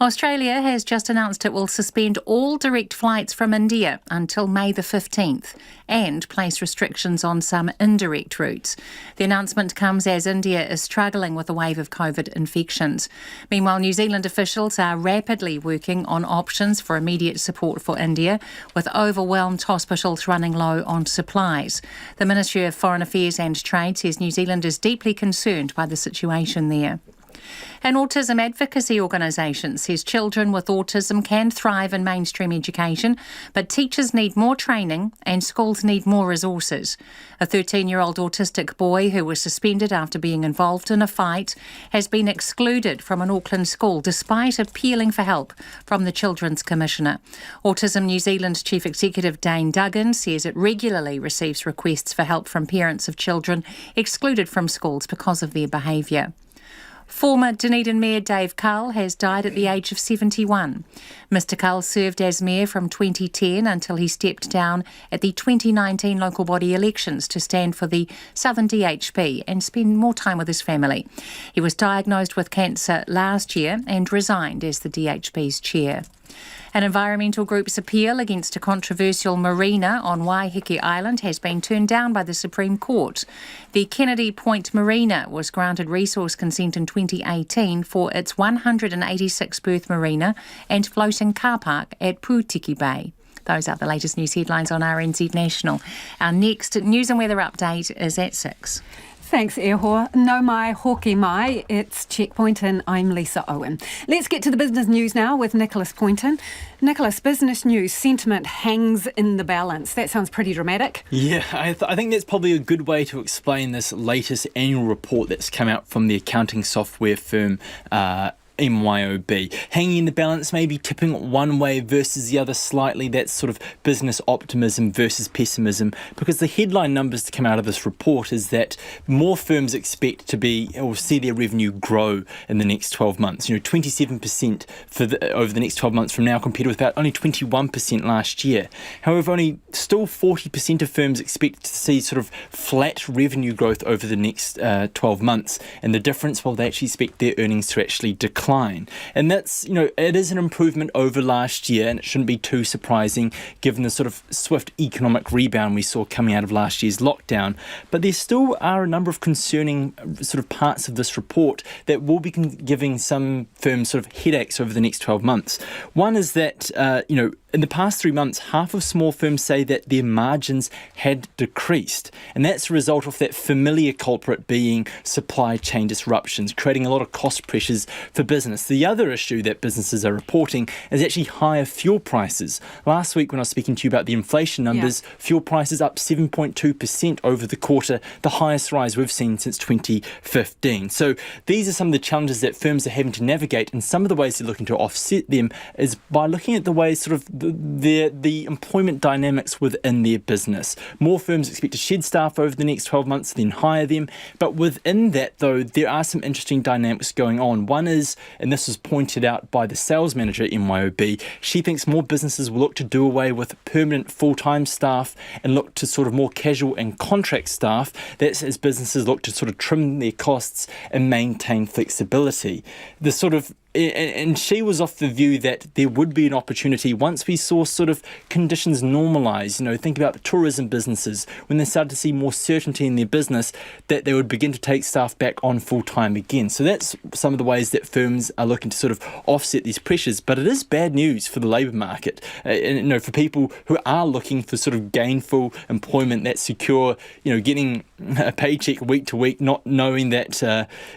Australia has just announced it will suspend all direct flights from India until May the 15th and place restrictions on some indirect routes. The announcement comes as India is struggling with a wave of COVID infections. Meanwhile, New Zealand officials are rapidly working on options for immediate support for India, with overwhelmed hospitals running low on supplies. The Ministry of Foreign Affairs and Trade says New Zealand is deeply concerned by the situation there. An autism advocacy organisation says children with autism can thrive in mainstream education, but teachers need more training and schools need more resources. A 13-year-old autistic boy who was suspended after being involved in a fight has been excluded from an Auckland school despite appealing for help from the Children's Commissioner. Autism New Zealand Chief Executive Dane Duggan says it regularly receives requests for help from parents of children excluded from schools because of their behaviour. Former Dunedin Mayor Dave Cull has died at the age of 71. Mr Cull served as mayor from 2010 until he stepped down at the 2019 local body elections to stand for the Southern DHB and spend more time with his family. He was diagnosed with cancer last year and resigned as the DHB's chair. An environmental group's appeal against a controversial marina on Waiheke Island has been turned down by the Supreme Court. The Kennedy Point Marina was granted resource consent in 2018 for its 186-berth marina and floating car park at Pūtiki Bay. Those are the latest news headlines on RNZ National. Our next news and weather update is at 6. Thanks, Eho. No mai, hoki mai. It's Checkpoint and I'm Lisa Owen. Let's get to the business news now with Nicholas Poynton. Nicholas, business news sentiment hangs in the balance. That sounds pretty dramatic. Yeah, I think that's probably a good way to explain this latest annual report that's come out from the accounting software firm MYOB. Hanging in the balance, maybe tipping one way versus the other slightly. That's sort of business optimism versus pessimism, because the headline numbers to come out of this report is that more firms expect to be or see their revenue grow in the next 12 months. 27% over the next 12 months from now, compared with about only 21% last year. However, only still 40% of firms expect to see sort of flat revenue growth over the next 12 months. And the difference, well, they actually expect their earnings to actually decline. And that's, it is an improvement over last year, and it shouldn't be too surprising given the sort of swift economic rebound we saw coming out of last year's lockdown. But there still are a number of concerning sort of parts of this report that will be giving some firms sort of headaches over the next 12 months. One is that, in the past 3 months, half of small firms say that their margins had decreased. And that's a result of that familiar culprit being supply chain disruptions, creating a lot of cost pressures for business. The other issue that businesses are reporting is actually higher fuel prices. Last week when I was speaking to you about the inflation numbers, fuel prices up 7.2% over the quarter, the highest rise we've seen since 2015. So these are some of the challenges that firms are having to navigate, and some of the ways they're looking to offset them is by looking at the ways sort of the employment dynamics within their business. More firms expect to shed staff over the next 12 months, then hire them. But within that, though, there are some interesting dynamics going on. One is, and this was pointed out by the sales manager at MYOB, she thinks more businesses will look to do away with permanent full-time staff and look to sort of more casual and contract staff. That's as businesses look to sort of trim their costs and maintain flexibility. And she was of the view that there would be an opportunity once we saw sort of conditions normalise. Think about the tourism businesses. When they started to see more certainty in their business, that they would begin to take staff back on full-time again. So that's some of the ways that firms are looking to sort of offset these pressures. But it is bad news for the labour market. For people who are looking for sort of gainful employment that's secure, getting a paycheck week to week, not knowing that,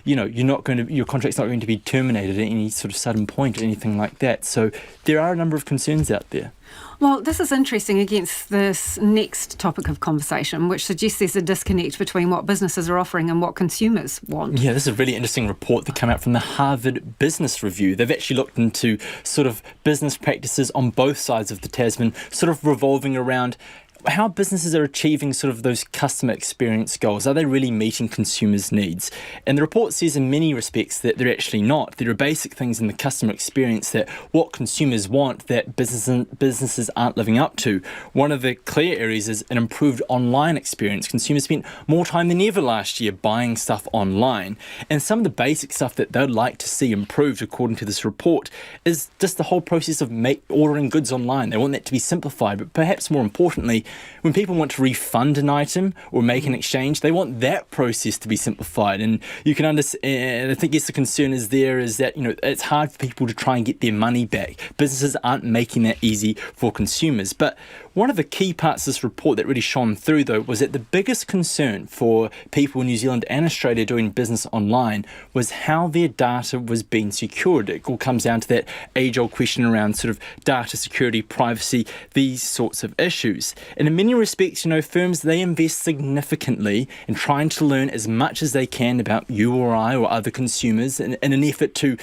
your contract's not going to be terminated at any sort of sudden point or anything like that. So there are a number of concerns out there. Well, this is interesting against this next topic of conversation, which suggests there's a disconnect between what businesses are offering and what consumers want. Yeah, this is a really interesting report that came out from the Harvard Business Review. They've actually looked into sort of business practices on both sides of the Tasman, sort of revolving around how businesses are achieving sort of those customer experience goals. Are they really meeting consumers' needs? And the report says in many respects that they're actually not. There are basic things in the customer experience that what consumers want that businesses aren't living up to. One of the clear areas is an improved online experience. Consumers spent more time than ever last year buying stuff online. And some of the basic stuff that they'd like to see improved, according to this report, is just the whole process of ordering goods online. They want that to be simplified, but perhaps more importantly, when people want to refund an item or make an exchange, they want that process to be simplified. And you can understand, I think the concern is that, it's hard for people to try and get their money back. Businesses aren't making that easy for consumers. But one of the key parts of this report that really shone through, though, was that the biggest concern for people in New Zealand and Australia doing business online was how their data was being secured. It all comes down to that age-old question around sort of data security, privacy, these sorts of issues. And in many respects, firms, they invest significantly in trying to learn as much as they can about you or I or other consumers in an effort to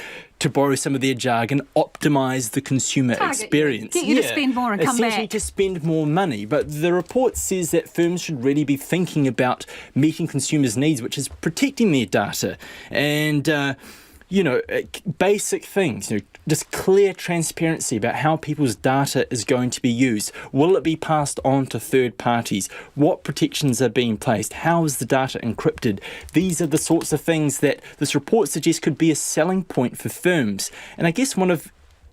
borrow some of their jargon, optimise the consumer experience. Get you to spend more and come back. Essentially to spend more money. But the report says that firms should really be thinking about meeting consumers' needs, which is protecting their data. And basic things, just clear transparency about how people's data is going to be used. Will it be passed on to third parties? What protections are being placed? How is the data encrypted? These are the sorts of things that this report suggests could be a selling point for firms. And I guess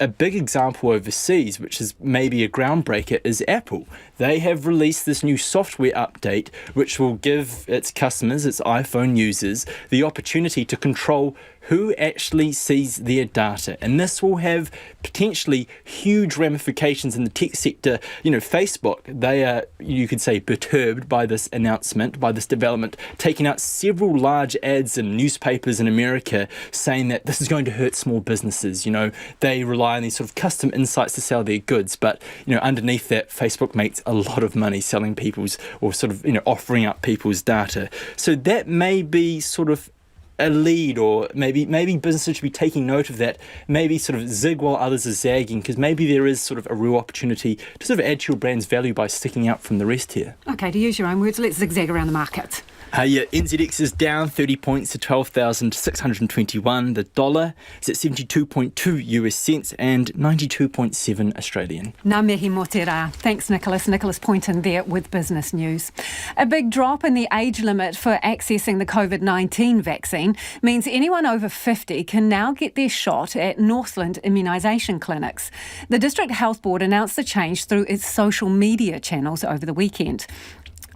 a big example overseas, which is maybe a groundbreaker, is Apple. They have released this new software update which will give its customers, its iPhone users, the opportunity to control who actually sees their data. And this will have potentially huge ramifications in the tech sector. You know, Facebook, they are, you could say, perturbed by this announcement, by this development, taking out several large ads in newspapers in America saying that this is going to hurt small businesses. You know, they rely on these sort of custom insights to sell their goods, but, you know, underneath that, Facebook makes a lot of money selling people's, or sort of, you know, offering up people's data. So that may be sort of a lead, or maybe businesses should be taking note of that, maybe sort of zig while others are zagging, because maybe there is sort of a real opportunity to sort of add to your brand's value by sticking out from the rest here. Okay, to use your own words, let's zigzag around the market. NZX is down 30 points to 12,621. The dollar is at 72.2 US cents and 92.7 Australian. Ngā mihi mō te rā. Thanks, Nicholas. Nicholas Poynton there with Business News. A big drop in the age limit for accessing the COVID-19 vaccine means anyone over 50 can now get their shot at Northland immunisation clinics. The District Health Board announced the change through its social media channels over the weekend.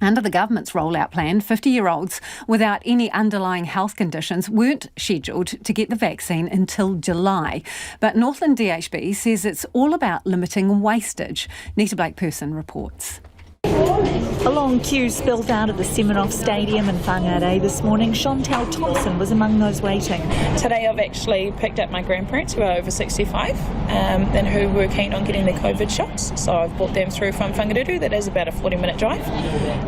Under the government's rollout plan, 50-year-olds without any underlying health conditions weren't scheduled to get the vaccine until July. But Northland DHB says it's all about limiting wastage. Nita Blake-Person reports. A long queue spilled out of the Seminoff Stadium in Whangarei this morning. Chantel Thompson was among those waiting. Today I've actually picked up my grandparents who are over 65 and who were keen on getting their COVID shots. So I've brought them through from Whangaruru. That is about a 40-minute drive.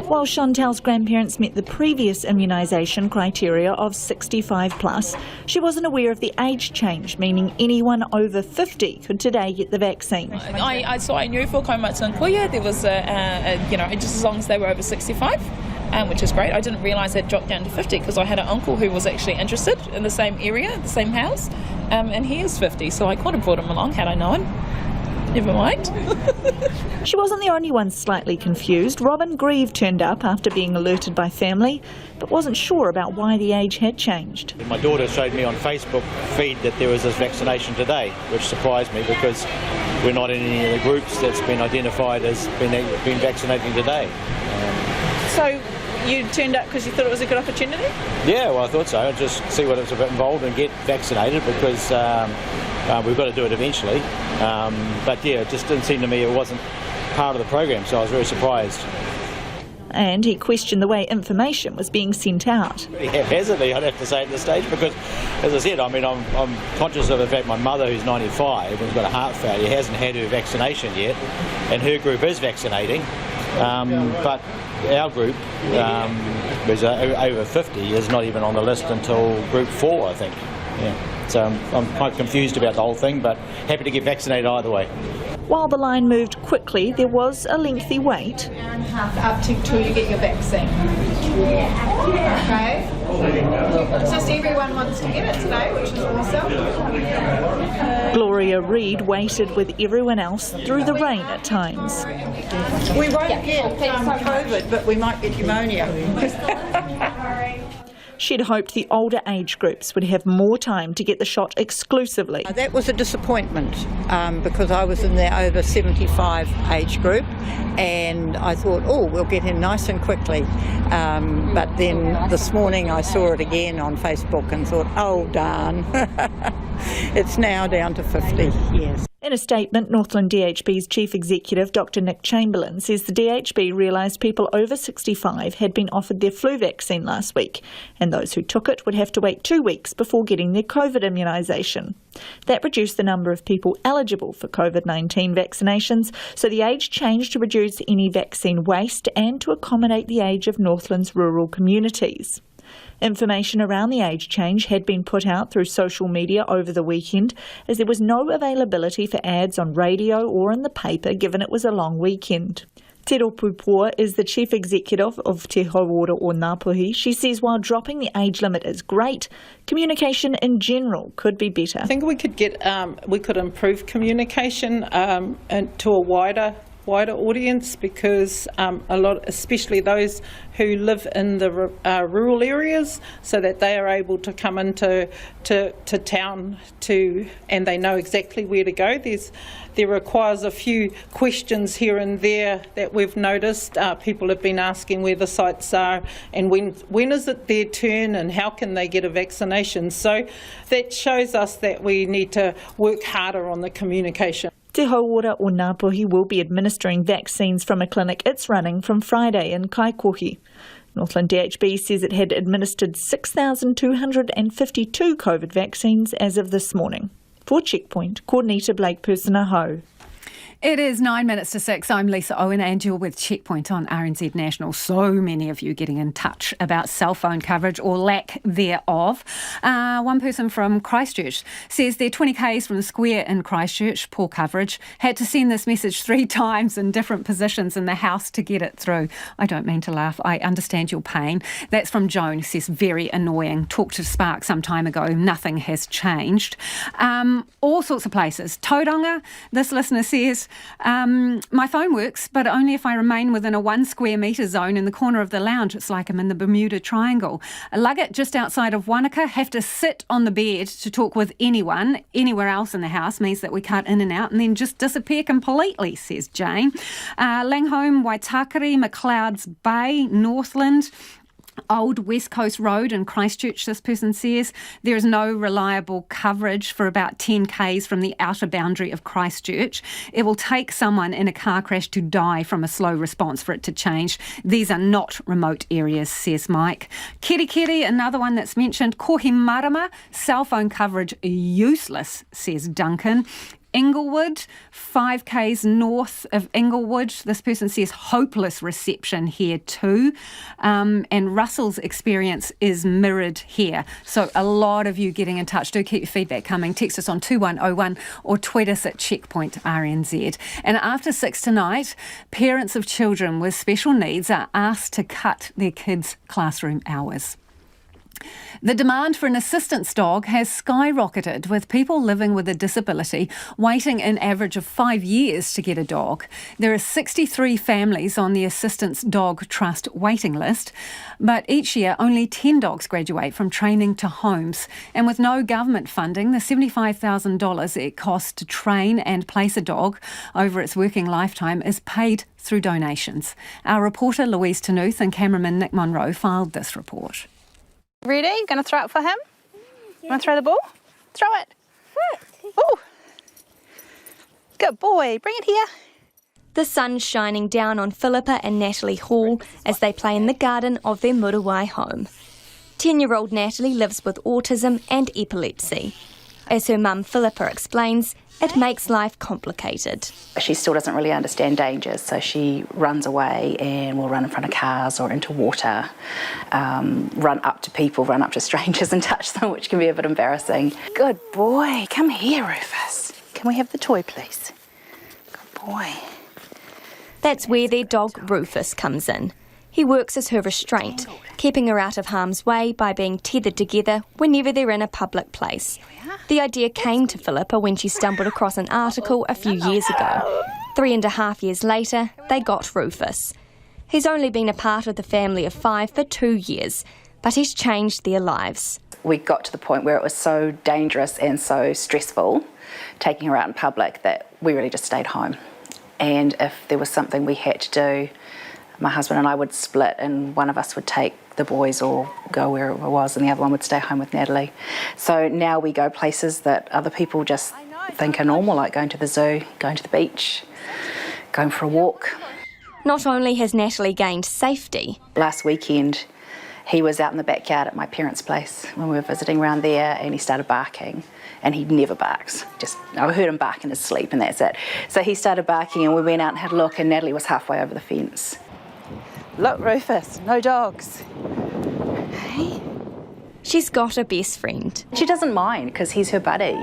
While Chantel's grandparents met the previous immunisation criteria of 65 plus, she wasn't aware of the age change, meaning anyone over 50 could today get the vaccine. I knew for Kaumatunkuya there was just as long as they were over 65, which is great. I didn't realise they'd dropped down to 50 because I had an uncle who was actually interested in the same area, the same house, and he is 50, so I could have brought him along had I known. Never mind. She wasn't the only one slightly confused. Robin Grieve turned up after being alerted by family, but wasn't sure about why the age had changed. My daughter showed me on Facebook feed that there was this vaccination today, which surprised me because we're not in any of the groups that's been identified as been vaccinating today. So you turned up because you thought it was a good opportunity? Yeah, well, I thought so. I'd just see what it's involved and get vaccinated because we've got to do it eventually. But yeah, it just didn't seem to me it wasn't part of the program, so I was very surprised. And he questioned the way information was being sent out. Pretty haphazardly, I'd have to say at this stage, because, as I said, I mean, I'm conscious of the fact my mother, who's 95 and has got a heart failure, hasn't had her vaccination yet, and her group is vaccinating. But our group, who's over 50, is not even on the list until group 4, I think. Yeah. So I'm quite confused about the whole thing, but happy to get vaccinated either way. While the line moved quickly, there was a lengthy wait. An hour and a half up till you get your vaccine. Okay? Just everyone wants to get it today, which is awesome. Gloria Reid waited with everyone else through the rain at times. We won't get COVID, but we might get pneumonia. She'd hoped the older age groups would have more time to get the shot exclusively. That was a disappointment because I was in the over 75 age group and I thought, oh, we'll get in nice and quickly. But then this morning I saw it again on Facebook and thought, oh, darn, it's now down to 50, yes. In a statement, Northland DHB's Chief Executive, Dr Nick Chamberlain, says the DHB realised people over 65 had been offered their flu vaccine last week, and those who took it would have to wait 2 weeks before getting their COVID immunisation. That reduced the number of people eligible for COVID-19 vaccinations, so the age changed to reduce any vaccine waste and to accommodate the age of Northland's rural communities. Information around the age change had been put out through social media over the weekend, as there was no availability for ads on radio or in the paper given it was a long weekend. Te Ropupua is the Chief Executive of Te Hauora o Ngāpuhi. She says while dropping the age limit is great, communication in general could be better. I think we could improve communication and to a wider wider audience because especially those who live in the rural areas, so that they are able to come into town and they know exactly where to go. There requires a few questions here and there that we've noticed. People have been asking where the sites are and when is it their turn and how can they get a vaccination. So that shows us that we need to work harder on the communication. Te Hauora o Ngāpuhi will be administering vaccines from a clinic it's running from Friday in Kaikohi. Northland DHB says it had administered 6,252 COVID vaccines as of this morning. For Checkpoint, Corneta Blake-Person-Aho. It is 9 minutes to 6. I'm Lisa Owen and you're with Checkpoint on RNZ National. So many of you getting in touch about cell phone coverage or lack thereof. One person from Christchurch says they're 20 k's from the square in Christchurch, poor coverage. Had to send this message 3 times in different positions in the house to get it through. I don't mean to laugh. I understand your pain. That's from Joan, who says very annoying. Talked to Spark some time ago. Nothing has changed. All sorts of places. Tauranga, this listener says, my phone works, but only if I remain within a 1 square metre zone in the corner of the lounge. It's like I'm in the Bermuda Triangle. Luggett, just outside of Wanaka, have to sit on the bed to talk with anyone. Anywhere else in the house means that we cut in and out and then just disappear completely, says Jane. Langholm, Waitakere, McLeod's Bay, Northland, Old West Coast Road in Christchurch, this person says. There is no reliable coverage for about 10 k's from the outer boundary of Christchurch. It will take someone in a car crash to die from a slow response for it to change. These are not remote areas, says Mike. Kerikeri, another one that's mentioned. Kohimarama, cell phone coverage useless, says Duncan. Inglewood, 5 k's north of Inglewood. This person says hopeless reception here too. And Russell's experience is mirrored here. So a lot of you getting in touch. Do keep your feedback coming. Text us on 2101 or tweet us at Checkpoint RNZ. And after 6 tonight, parents of children with special needs are asked to cut their kids' classroom hours. The demand for an assistance dog has skyrocketed, with people living with a disability waiting an average of 5 years to get a dog. There are 63 families on the Assistance Dog Trust waiting list, but each year only 10 dogs graduate from training to homes. And with no government funding, the $75,000 it costs to train and place a dog over its working lifetime is paid through donations. Our reporter Louise Tanuth and cameraman Nick Monroe filed this report. Ready? Gonna throw it for him? Wanna throw the ball? Throw it. Ooh. Good boy. Bring it here. The sun's shining down on Philippa and Natalie Hall as they play in the garden of their Muriwai home. 10-year-old Natalie lives with autism and epilepsy. As her mum Philippa explains, it makes life complicated. She still doesn't really understand dangers, so she runs away and will run in front of cars or into water, run up to people, run up to strangers and touch them, which can be a bit embarrassing. Good boy. Come here, Rufus. Can we have the toy, please? Good boy. That's where their dog Rufus comes in. He works as her restraint, keeping her out of harm's way by being tethered together whenever they're in a public place. The idea came to Philippa when she stumbled across an article a few years ago. 3.5 years later, they got Rufus. He's only been a part of the family of 5 for 2 years, but he's changed their lives. We got to the point where it was so dangerous and so stressful taking her out in public that we really just stayed home. And if there was something we had to do, my husband and I would split, and one of us would take the boys or go where it was and the other one would stay home with Natalie. So now we go places that other people just think are normal, like going to the zoo, going to the beach, going for a walk. Not only has Natalie gained safety. Last weekend he was out in the backyard at my parents' place when we were visiting around there, and he started barking. And he never barks. I heard him bark in his sleep and that's it. So he started barking and we went out and had a look, and Natalie was halfway over the fence. Look, Rufus, no dogs. Hey. She's got a best friend. She doesn't mind because he's her buddy.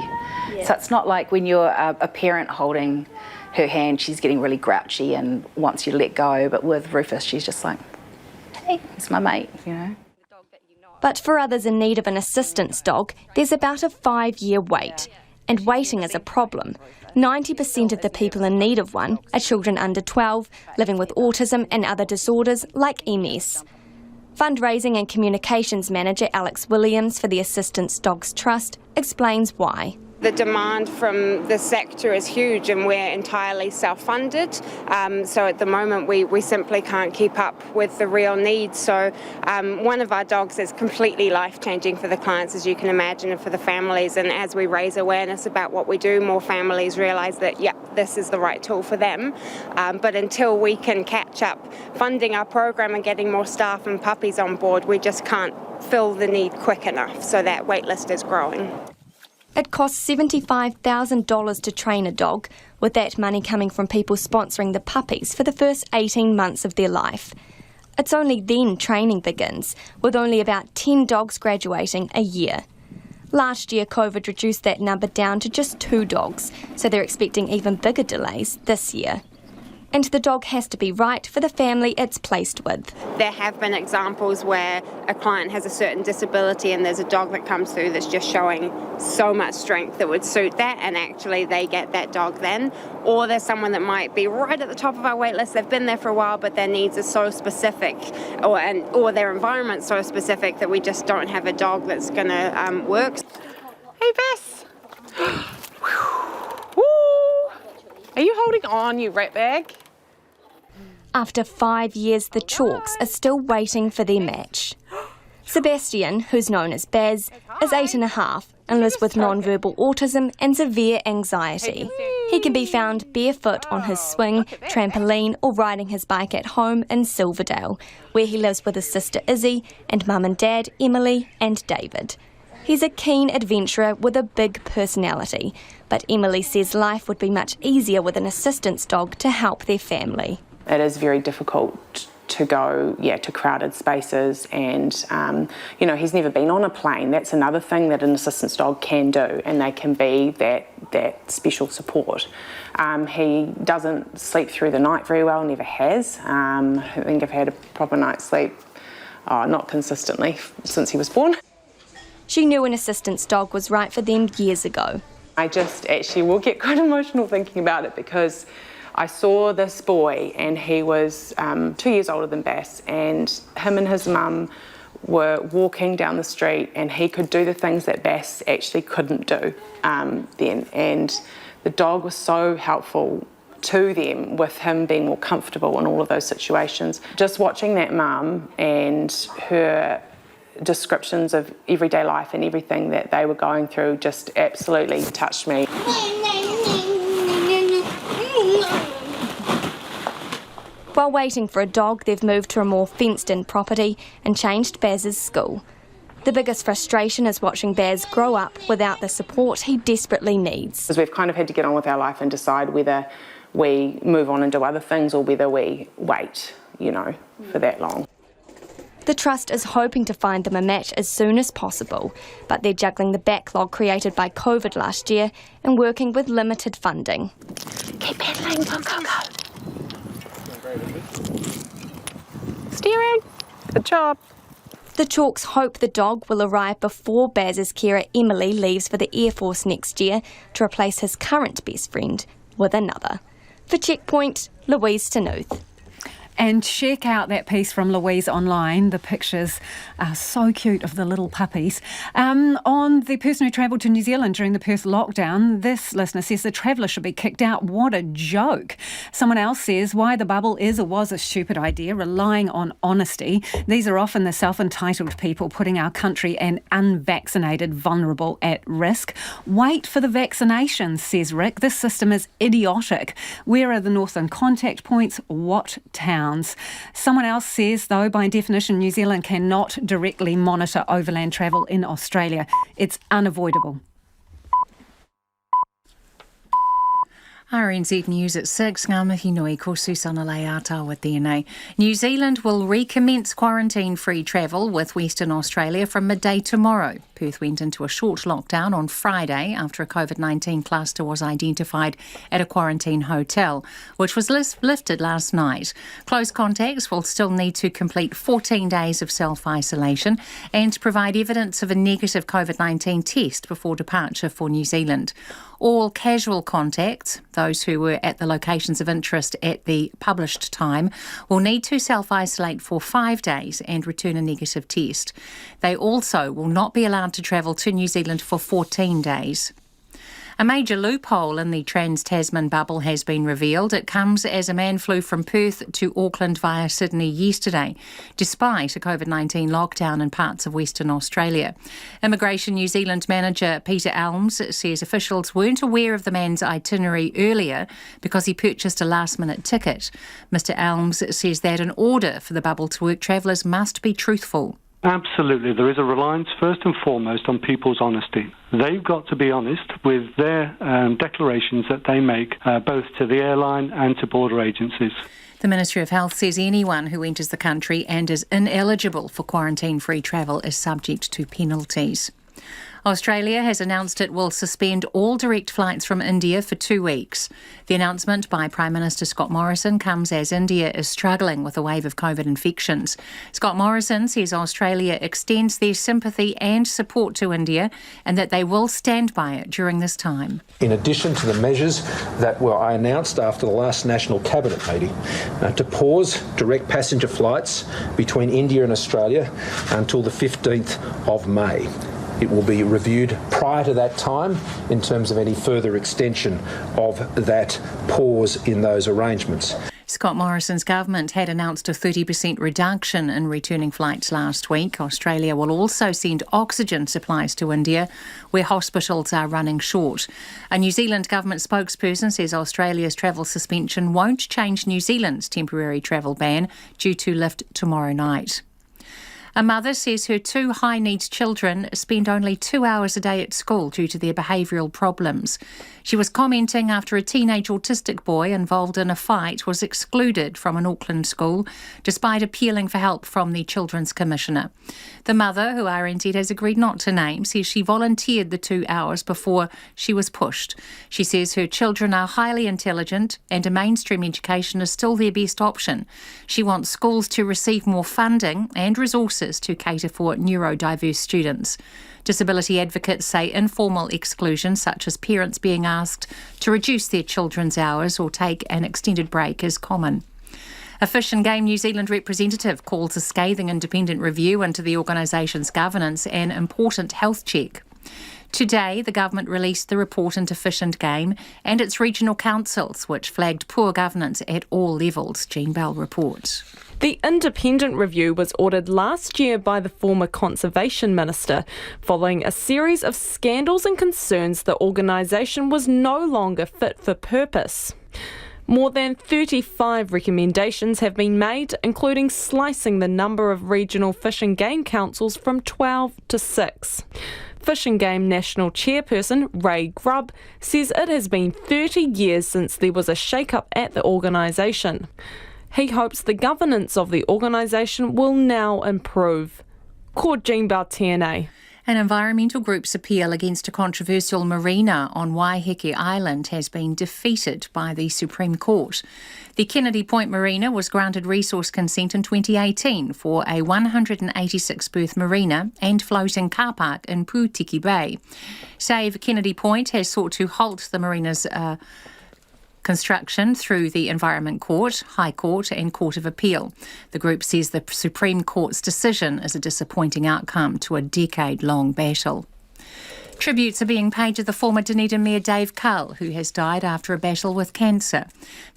Yeah. So it's not like when you're a parent holding her hand, she's getting really grouchy and wants you to let go. But with Rufus, she's just like, hey, it's my mate, you know. But for others in need of an assistance dog, there's about a 5-year wait. And waiting is a problem. 90% of the people in need of one are children under 12, living with autism and other disorders like MS. Fundraising and Communications Manager Alex Williams for the Assistance Dogs Trust explains why. The demand from the sector is huge and we're entirely self-funded. So at the moment we simply can't keep up with the real needs. So one of our dogs is completely life-changing for the clients, as you can imagine, and for the families. And as we raise awareness about what we do, more families realise that, this is the right tool for them. But until we can catch up funding our program and getting more staff and puppies on board, we just can't fill the need quick enough. So that wait list is growing. It costs $75,000 to train a dog, with that money coming from people sponsoring the puppies for the first 18 months of their life. It's only then training begins, with only about 10 dogs graduating a year. Last year, COVID reduced that number down to just 2 dogs, so they're expecting even bigger delays this year. And the dog has to be right for the family it's placed with. There have been examples where a client has a certain disability and there's a dog that comes through that's just showing so much strength that would suit that, and actually they get that dog then. Or there's someone that might be right at the top of our wait list, they've been there for a while but their needs are so specific or their environment's so specific that we just don't have a dog that's going to work. Hey, Bess. Are you holding on, you ratbag? After 5 years, the Chalks are still waiting for their match. Sebastian, who's known as Baz, is 8.5 and lives with non-verbal autism and severe anxiety. He can be found barefoot on his swing, trampoline or riding his bike at home in Silverdale, where he lives with his sister Izzy and mum and dad Emily and David. He's a keen adventurer with a big personality, but Emily says life would be much easier with an assistance dog to help their family. It is very difficult to go, to crowded spaces, and he's never been on a plane. That's another thing that an assistance dog can do, and they can be that special support. He doesn't sleep through the night very well, never has. I think I've had a proper night's sleep, not consistently, since he was born. She knew an assistance dog was right for them years ago. I just actually will get quite emotional thinking about it, because I saw this boy and he was 2 years older than Bass, and him and his mum were walking down the street and he could do the things that Bass actually couldn't do then. And the dog was so helpful to them with him being more comfortable in all of those situations. Just watching that mum and her descriptions of everyday life and everything that they were going through just absolutely touched me. While waiting for a dog, they've moved to a more fenced-in property and changed Baz's school. The biggest frustration is watching Baz grow up without the support he desperately needs. Because we've kind of had to get on with our life and decide whether we move on and do other things or whether we wait, for that long. The Trust is hoping to find them a match as soon as possible, but they're juggling the backlog created by COVID last year and working with limited funding. Keep pedaling, go, go, go. Steering. Good job. The Chalks hope the dog will arrive before Baz's carer Emily leaves for the Air Force next year to replace his current best friend with another. For Checkpoint, Louise Tanuth. And check out that piece from Louise online. The pictures are so cute of the little puppies. On the person who travelled to New Zealand during the Perth lockdown, this listener says the traveller should be kicked out. What a joke. Someone else says why the bubble is or was a stupid idea, relying on honesty. These are often the self-entitled people putting our country and unvaccinated vulnerable at risk. Wait for the vaccinations, says Rick. This system is idiotic. Where are the Northland contact points? What town? Someone else says, though, by definition, New Zealand cannot directly monitor overland travel in Australia. It's unavoidable. RNZ News at 6, ngā mihi nui ko Susana Leata tēnei. New Zealand will recommence quarantine-free travel with Western Australia from midday tomorrow. Perth went into a short lockdown on Friday after a COVID-19 cluster was identified at a quarantine hotel, which was lifted last night. Close contacts will still need to complete 14 days of self-isolation and provide evidence of a negative COVID-19 test before departure for New Zealand. All casual contacts, those who were at the locations of interest at the published time, will need to self-isolate for 5 days and return a negative test. They also will not be allowed to travel to New Zealand for 14 days. A major loophole in the Trans-Tasman bubble has been revealed. It comes as a man flew from Perth to Auckland via Sydney yesterday, despite a COVID-19 lockdown in parts of Western Australia. Immigration New Zealand manager Peter Elms says officials weren't aware of the man's itinerary earlier because he purchased a last-minute ticket. Mr Elms says that in order for the bubble to work, travellers must be truthful. Absolutely. There is a reliance first and foremost on people's honesty. They've got to be honest with their declarations that they make both to the airline and to border agencies. The Ministry of Health says anyone who enters the country and is ineligible for quarantine-free travel is subject to penalties. Australia has announced it will suspend all direct flights from India for 2 weeks. The announcement by Prime Minister Scott Morrison comes as India is struggling with a wave of COVID infections. Scott Morrison says Australia extends their sympathy and support to India and that they will stand by it during this time. In addition to the measures that I announced after the last National Cabinet meeting to pause direct passenger flights between India and Australia until the 15th of May. It will be reviewed prior to that time in terms of any further extension of that pause in those arrangements. Scott Morrison's government had announced a 30% reduction in returning flights last week. Australia will also send oxygen supplies to India, where hospitals are running short. A New Zealand government spokesperson says Australia's travel suspension won't change New Zealand's temporary travel ban due to lift tomorrow night. A mother says her 2 high-needs children spend only 2 hours a day at school due to their behavioural problems. She was commenting after a teenage autistic boy involved in a fight was excluded from an Auckland school, despite appealing for help from the Children's Commissioner. The mother, who RNZ has agreed not to name, says she volunteered the 2 hours before she was pushed. She says her children are highly intelligent and a mainstream education is still their best option. She wants schools to receive more funding and resources to cater for neurodiverse students. Disability advocates say informal exclusion, such as parents being asked to reduce their children's hours or take an extended break, is common. A Fish and Game New Zealand representative calls a scathing independent review into the organisation's governance an important health check. Today, the government released the report into Fish and Game and its regional councils, which flagged poor governance at all levels. Jean Bell reports. The independent review was ordered last year by the former Conservation Minister, following a series of scandals and concerns the organisation was no longer fit for purpose. More than 35 recommendations have been made, including slicing the number of regional fish and game councils from 12 to 6. Fish and Game National Chairperson Ray Grubb says it has been 30 years since there was a shake-up at the organisation. He hopes the governance of the organisation will now improve. Ko Jean Bell tēnei. An environmental group's appeal against a controversial marina on Waiheke Island has been defeated by the Supreme Court. The Kennedy Point Marina was granted resource consent in 2018 for a 186-berth marina and floating car park in Pūtiki Bay. Save Kennedy Point has sought to halt the marina's construction through the Environment Court, High Court and Court of Appeal. The group says the Supreme Court's decision is a disappointing outcome to a decade-long battle. Tributes are being paid to the former Dunedin Mayor Dave Cull, who has died after a battle with cancer.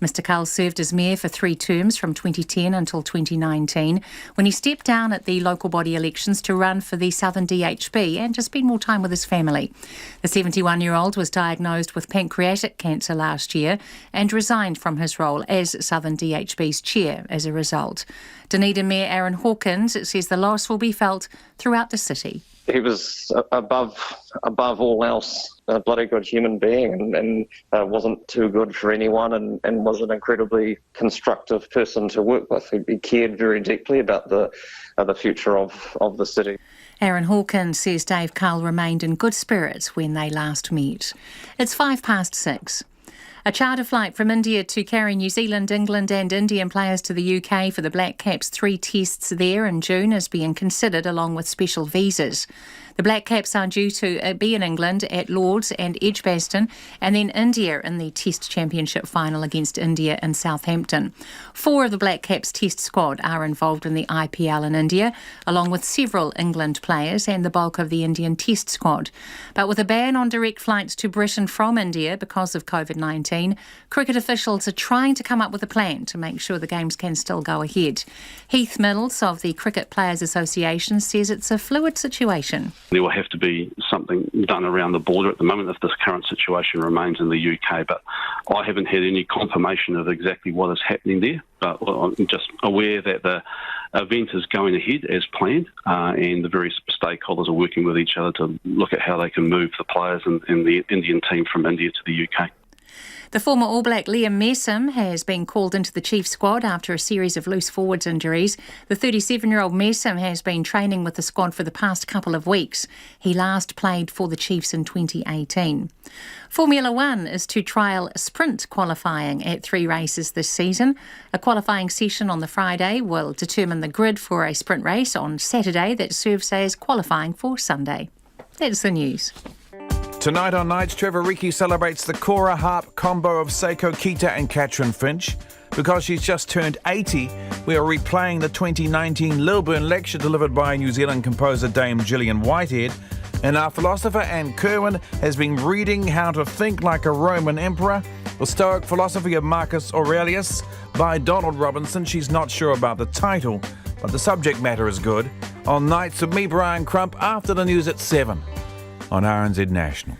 Mr Cull served as mayor for 3 terms from 2010 until 2019, when he stepped down at the local body elections to run for the Southern DHB and to spend more time with his family. The 71-year-old was diagnosed with pancreatic cancer last year and resigned from his role as Southern DHB's chair as a result. Dunedin Mayor Aaron Hawkins says the loss will be felt throughout the city. He was above all else a bloody good human being, and wasn't too good for anyone, and was an incredibly constructive person to work with. He cared very deeply about the future of the city. Aaron Hawkins says Dave Cull remained in good spirits when they last met. It's 6:05. A charter flight from India to carry New Zealand, England and Indian players to the UK for the Black Caps 3 tests there in June is being considered along with special visas. The Black Caps are due to be in England at Lords and Edgbaston, and then India in the Test Championship final against India in Southampton. 4 of the Black Caps Test squad are involved in the IPL in India, along with several England players and the bulk of the Indian Test squad. But with a ban on direct flights to Britain from India because of COVID-19, cricket officials are trying to come up with a plan to make sure the games can still go ahead. Heath Mills of the Cricket Players Association says it's a fluid situation. There will have to be something done around the border at the moment if this current situation remains in the UK, but I haven't had any confirmation of exactly what is happening there. But I'm just aware that the event is going ahead as planned, and the various stakeholders are working with each other to look at how they can move the players and the Indian team from India to the UK. The former All Black Liam Messam has been called into the chief squad after a series of loose forwards injuries. The 37-year-old Messam has been training with the squad for the past couple of weeks. He last played for the Chiefs in 2018. Formula One is to trial sprint qualifying at 3 races this season. A qualifying session on the Friday will determine the grid for a sprint race on Saturday that serves as qualifying for Sunday. That's the news. Tonight on Nights, Trevor Ricci celebrates the Cora Harp combo of Seiko Kita and Katrin Finch. Because she's just turned 80, we are replaying the 2019 Lilburn lecture delivered by New Zealand composer Dame Gillian Whitehead. And our philosopher Anne Kerwin has been reading How to Think Like a Roman Emperor, the Stoic Philosophy of Marcus Aurelius by Donald Robinson. She's not sure about the title, but the subject matter is good. On Nights with me, Brian Crump, after the news at 7. On RNZ National.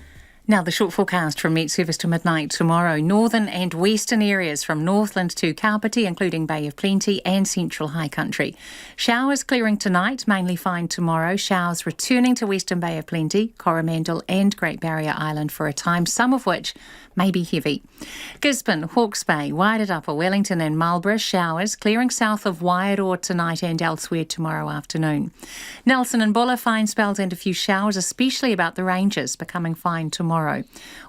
Now the short forecast from Met Service to midnight tomorrow. Northern and western areas from Northland to Kapiti, including Bay of Plenty and central high country. Showers clearing tonight, mainly fine tomorrow. Showers returning to western Bay of Plenty, Coromandel and Great Barrier Island for a time, some of which may be heavy. Gisborne, Hawke's Bay, Waitatapa, Wellington and Marlborough, showers clearing south of Wairoa tonight and elsewhere tomorrow afternoon. Nelson and Bulla, fine spells and a few showers, especially about the ranges, becoming fine tomorrow.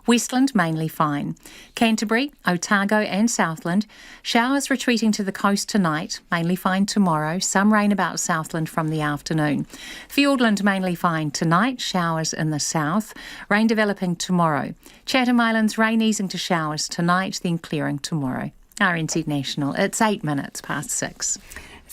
Westland, mainly fine. Canterbury, Otago and Southland, showers retreating to the coast tonight, mainly fine tomorrow, some rain about Southland from the afternoon. Fiordland, mainly fine tonight, showers in the south, rain developing tomorrow. Chatham Islands, rain easing to showers tonight, then clearing tomorrow. RNZ National, it's 8 minutes past 6.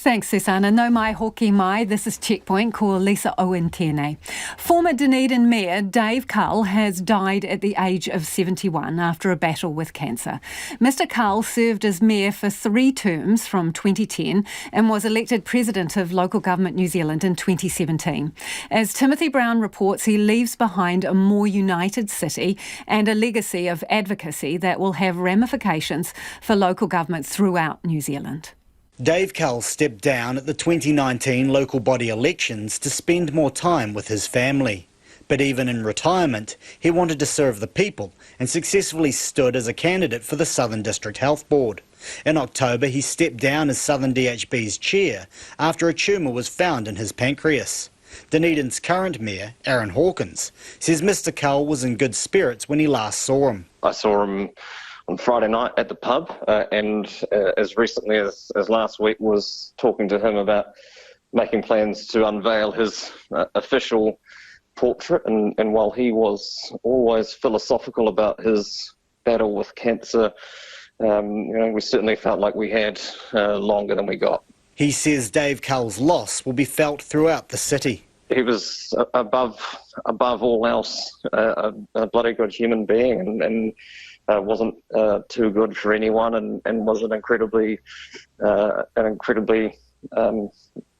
Thanks, Susanna. No mai hoki mai. This is Checkpoint. Ko Lisa Owen tēnei. Former Dunedin Mayor Dave Cull has died at the age of 71 after a battle with cancer. Mr Cull served as mayor for 3 terms from 2010 and was elected president of Local Government New Zealand in 2017. As Timothy Brown reports, he leaves behind a more united city and a legacy of advocacy that will have ramifications for local government throughout New Zealand. Dave Cull stepped down at the 2019 local body elections to spend more time with his family. But even in retirement, he wanted to serve the people and successfully stood as a candidate for the Southern District Health Board. In October, he stepped down as Southern DHB's chair after a tumour was found in his pancreas. Dunedin's current mayor, Aaron Hawkins, says Mr Cull was in good spirits when he last saw him. I saw him on Friday night at the pub, and as recently as last week was talking to him about making plans to unveil his official portrait. And while he was always philosophical about his battle with cancer, we certainly felt like we had longer than we got. He says Dave Cull's loss will be felt throughout the city. He was above all else a bloody good human being, and wasn't too good for anyone, and was an incredibly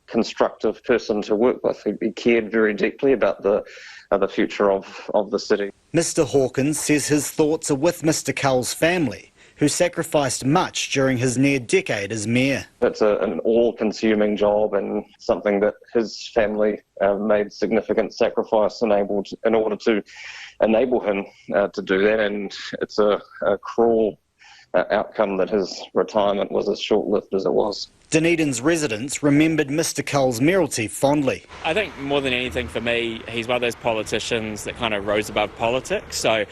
constructive person to work with. He cared very deeply about the future of the city. Mr Hawkins says his thoughts are with Mr Cull's family, who sacrificed much during his near decade as mayor. It's an all-consuming job and something that his family made significant sacrifice in order to enable him to do that, and it's a cruel outcome that his retirement was as short-lived as it was. Dunedin's residents remembered Mr Cull's mayoralty fondly. I think more than anything for me, he's one of those politicians that kind of rose above politics, so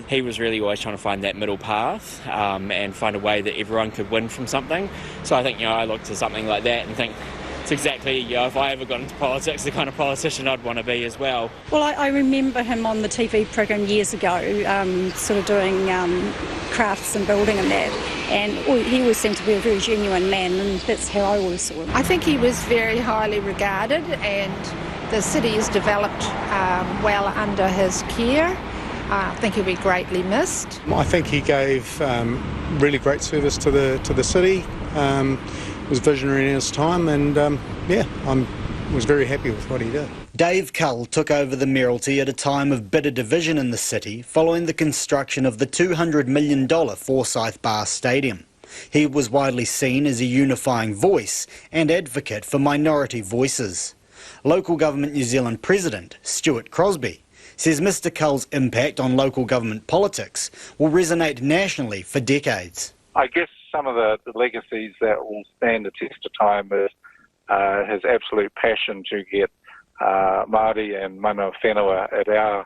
he was really always trying to find that middle path and find a way that everyone could win from something. So I think, I look to something like that and think it's exactly, if I ever got into politics, the kind of politician I'd want to be as well. Well, I remember him on the TV program years ago, sort of doing crafts and building and that, and he always seemed to be a very genuine man, and that's how I always saw him. I think he was very highly regarded, and the city has developed well under his care. I think he'll be greatly missed. I think he gave really great service to the city. Was visionary in his time, and I was very happy with what he did. Dave Cull took over the mayoralty at a time of bitter division in the city following the construction of the $200 million Forsyth Bar Stadium. He was widely seen as a unifying voice and advocate for minority voices. Local Government New Zealand President Stuart Crosby says Mr Cull's impact on local government politics will resonate nationally for decades. I guess some of the legacies that will stand the test of time is his absolute passion to get Māori and mana whenua at our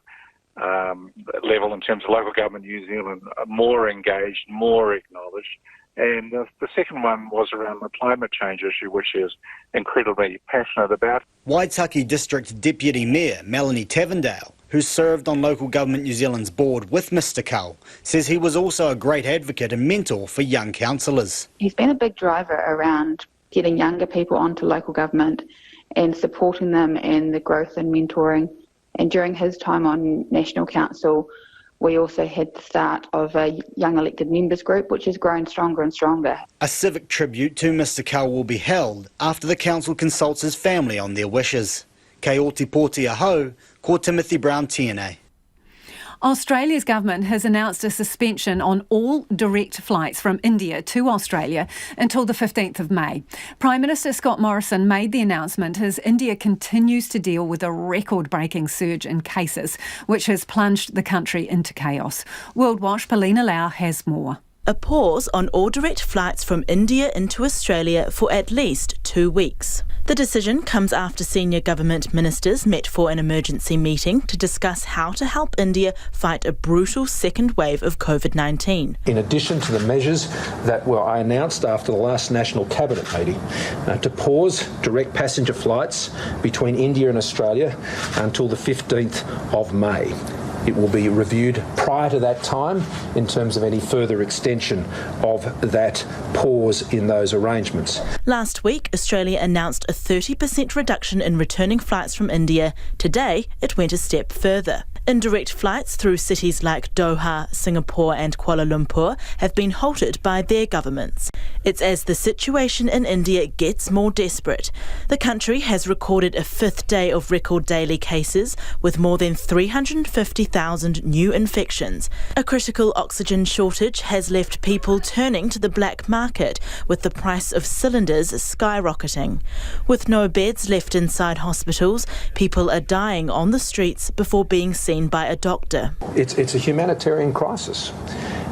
level in terms of local government New Zealand more engaged, more acknowledged. And the second one was around the climate change issue, which he is incredibly passionate about. Waiheke District Deputy Mayor Melanie Tavendale, who served on Local Government New Zealand's board with Mr Cull, says he was also a great advocate and mentor for young councillors. He's been a big driver around getting younger people onto local government and supporting them in the growth and mentoring. And during his time on National Council, we also had the start of a young elected members group, which has grown stronger and stronger. A civic tribute to Mr Cull will be held after the council consults his family on their wishes. Kei oti pōti aho, ko Timothy Brown TNA. Australia's government has announced a suspension on all direct flights from India to Australia until the 15th of May. Prime Minister Scott Morrison made the announcement as India continues to deal with a record-breaking surge in cases, which has plunged the country into chaos. World Watch Paulina Lau has more. A pause on all direct flights from India into Australia for at least 2 weeks. The decision comes after senior government ministers met for an emergency meeting to discuss how to help India fight a brutal second wave of COVID-19. In addition to the measures that were announced after the last National Cabinet meeting to pause direct passenger flights between India and Australia until the 15th of May. It will be reviewed prior to that time in terms of any further extension of that pause in those arrangements. Last week, Australia announced a 30% reduction in returning flights from India. Today, it went a step further. Indirect flights through cities like Doha, Singapore and Kuala Lumpur have been halted by their governments. It's as the situation in India gets more desperate. The country has recorded a 5th day of record daily cases with more than 350,000 new infections. A critical oxygen shortage has left people turning to the black market, with the price of cylinders skyrocketing. With no beds left inside hospitals, people are dying on the streets before being seen by a doctor. It's a humanitarian crisis,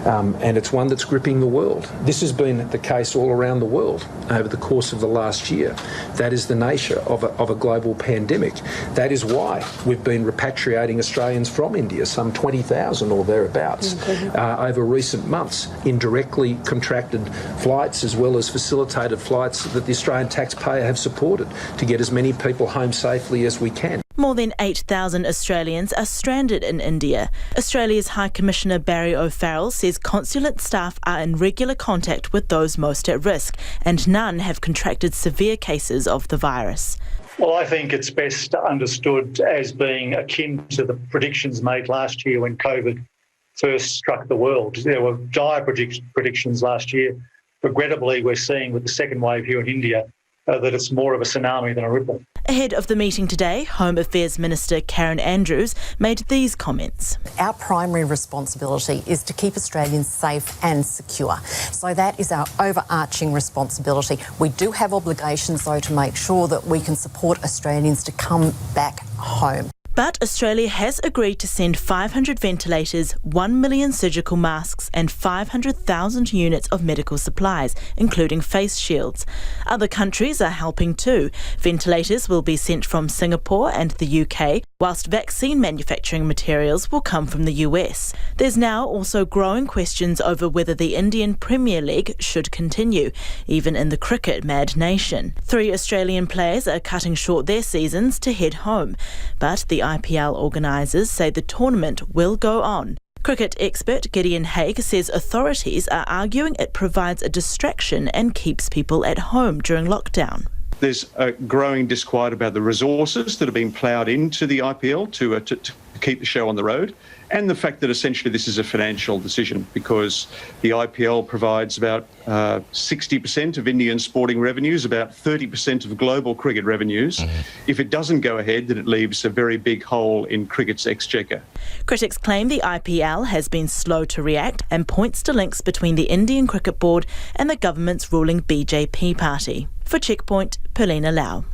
and it's one that's gripping the world. This has been the case all around the world over the course of the last year. That is the nature of a global pandemic. That is why we've been repatriating Australians from India, some 20,000 or thereabouts, over recent months, in directly contracted flights as well as facilitated flights that the Australian taxpayer have supported to get as many people home safely as we can. More than 8,000 Australians are stranded in India. Australia's High Commissioner Barry O'Farrell says consulate staff are in regular contact with those most at risk, and none have contracted severe cases of the virus. Well, I think it's best understood as being akin to the predictions made last year when COVID first struck the world. There were dire predictions last year. Regrettably, we're seeing with the second wave here in India that it's more of a tsunami than a ripple. Ahead of the meeting today, Home Affairs Minister Karen Andrews made these comments. Our primary responsibility is to keep Australians safe and secure. So that is our overarching responsibility. We do have obligations, though, to make sure that we can support Australians to come back home. But Australia has agreed to send 500 ventilators, 1 million surgical masks and 500,000 units of medical supplies, including face shields. Other countries are helping too. Ventilators will be sent from Singapore and the UK, whilst vaccine manufacturing materials will come from the US. There's now also growing questions over whether the Indian Premier League should continue, even in the cricket-mad nation. 3 Australian players are cutting short their seasons to head home, but the IPL organisers say the tournament will go on. Cricket expert Gideon Haigh says authorities are arguing it provides a distraction and keeps people at home during lockdown. There's a growing disquiet about the resources that have been ploughed into the IPL to keep the show on the road, and the fact that essentially this is a financial decision because the IPL provides about 60% of Indian sporting revenues, about 30% of global cricket revenues. If it doesn't go ahead, then it leaves a very big hole in cricket's exchequer. Critics claim the IPL has been slow to react and points to links between the Indian Cricket Board and the government's ruling BJP party. For Checkpoint, Perlina Lau.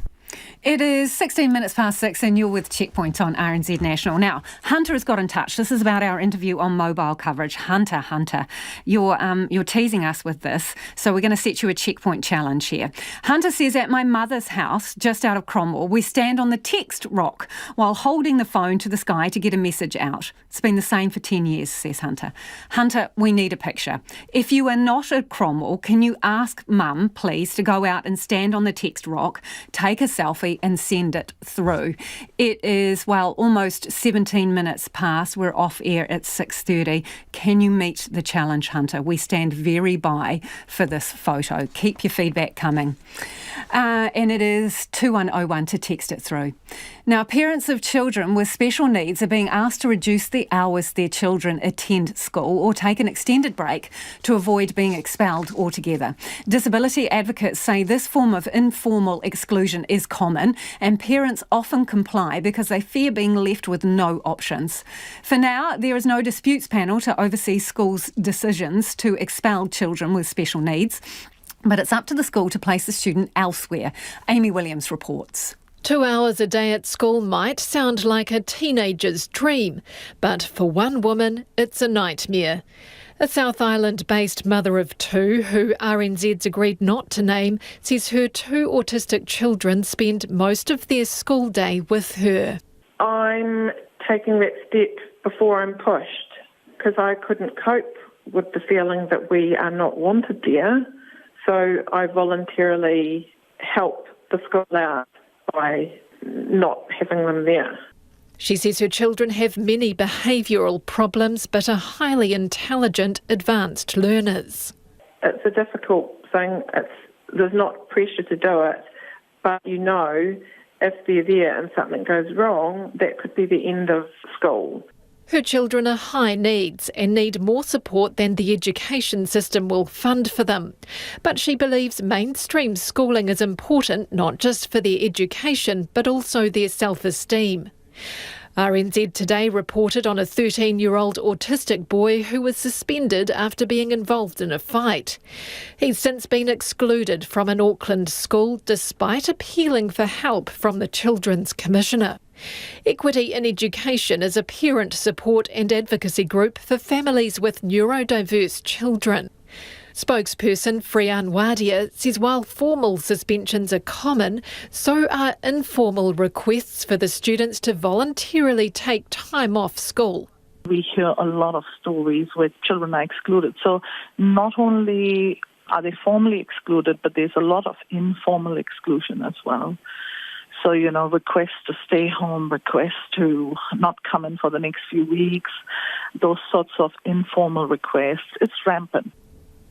It is 16 minutes past 6 and you're with Checkpoint on RNZ National. Now, Hunter has got in touch. This is about our interview on mobile coverage. Hunter, you're teasing us with this, so we're going to set you a Checkpoint challenge here. Hunter says, at my mother's house, just out of Cromwell, we stand on the text rock while holding the phone to the sky to get a message out. It's been the same for 10 years, says Hunter. Hunter, we need a picture. If you are not at Cromwell, can you ask Mum, please, to go out and stand on the text rock, take a selfie and send it through. It is, almost 17 minutes past. We're off air at 6:30. Can you meet the challenge, Hunter? We stand very by for this photo. Keep your feedback coming. And it is 2101 to text it through. Now, parents of children with special needs are being asked to reduce the hours their children attend school or take an extended break to avoid being expelled altogether. Disability advocates say this form of informal exclusion is common and parents often comply because they fear being left with no options. For now, there is no disputes panel to oversee schools' decisions to expel children with special needs, but it's up to the school to place the student elsewhere. Amy Williams reports. 2 hours a day at school might sound like a teenager's dream, but for one woman, it's a nightmare. A South Island-based mother of 2, who RNZ's agreed not to name, says her 2 autistic children spend most of their school day with her. I'm taking that step before I'm pushed because I couldn't cope with the feeling that we are not wanted there. So I voluntarily help the school out by not having them there. She says her children have many behavioural problems but are highly intelligent, advanced learners. It's a difficult thing. There's not pressure to do it, but you know if they're there and something goes wrong, that could be the end of school. Her children are high needs and need more support than the education system will fund for them. But she believes mainstream schooling is important not just for their education but also their self-esteem. RNZ Today reported on a 13-year-old autistic boy who was suspended after being involved in a fight. He's since been excluded from an Auckland school despite appealing for help from the Children's Commissioner. Equity in Education is a parent support and advocacy group for families with neurodiverse children. Spokesperson Freyan Wadia says while formal suspensions are common, so are informal requests for the students to voluntarily take time off school. We hear a lot of stories where children are excluded. So not only are they formally excluded, but there's a lot of informal exclusion as well. So, requests to stay home, requests to not come in for the next few weeks, those sorts of informal requests, it's rampant.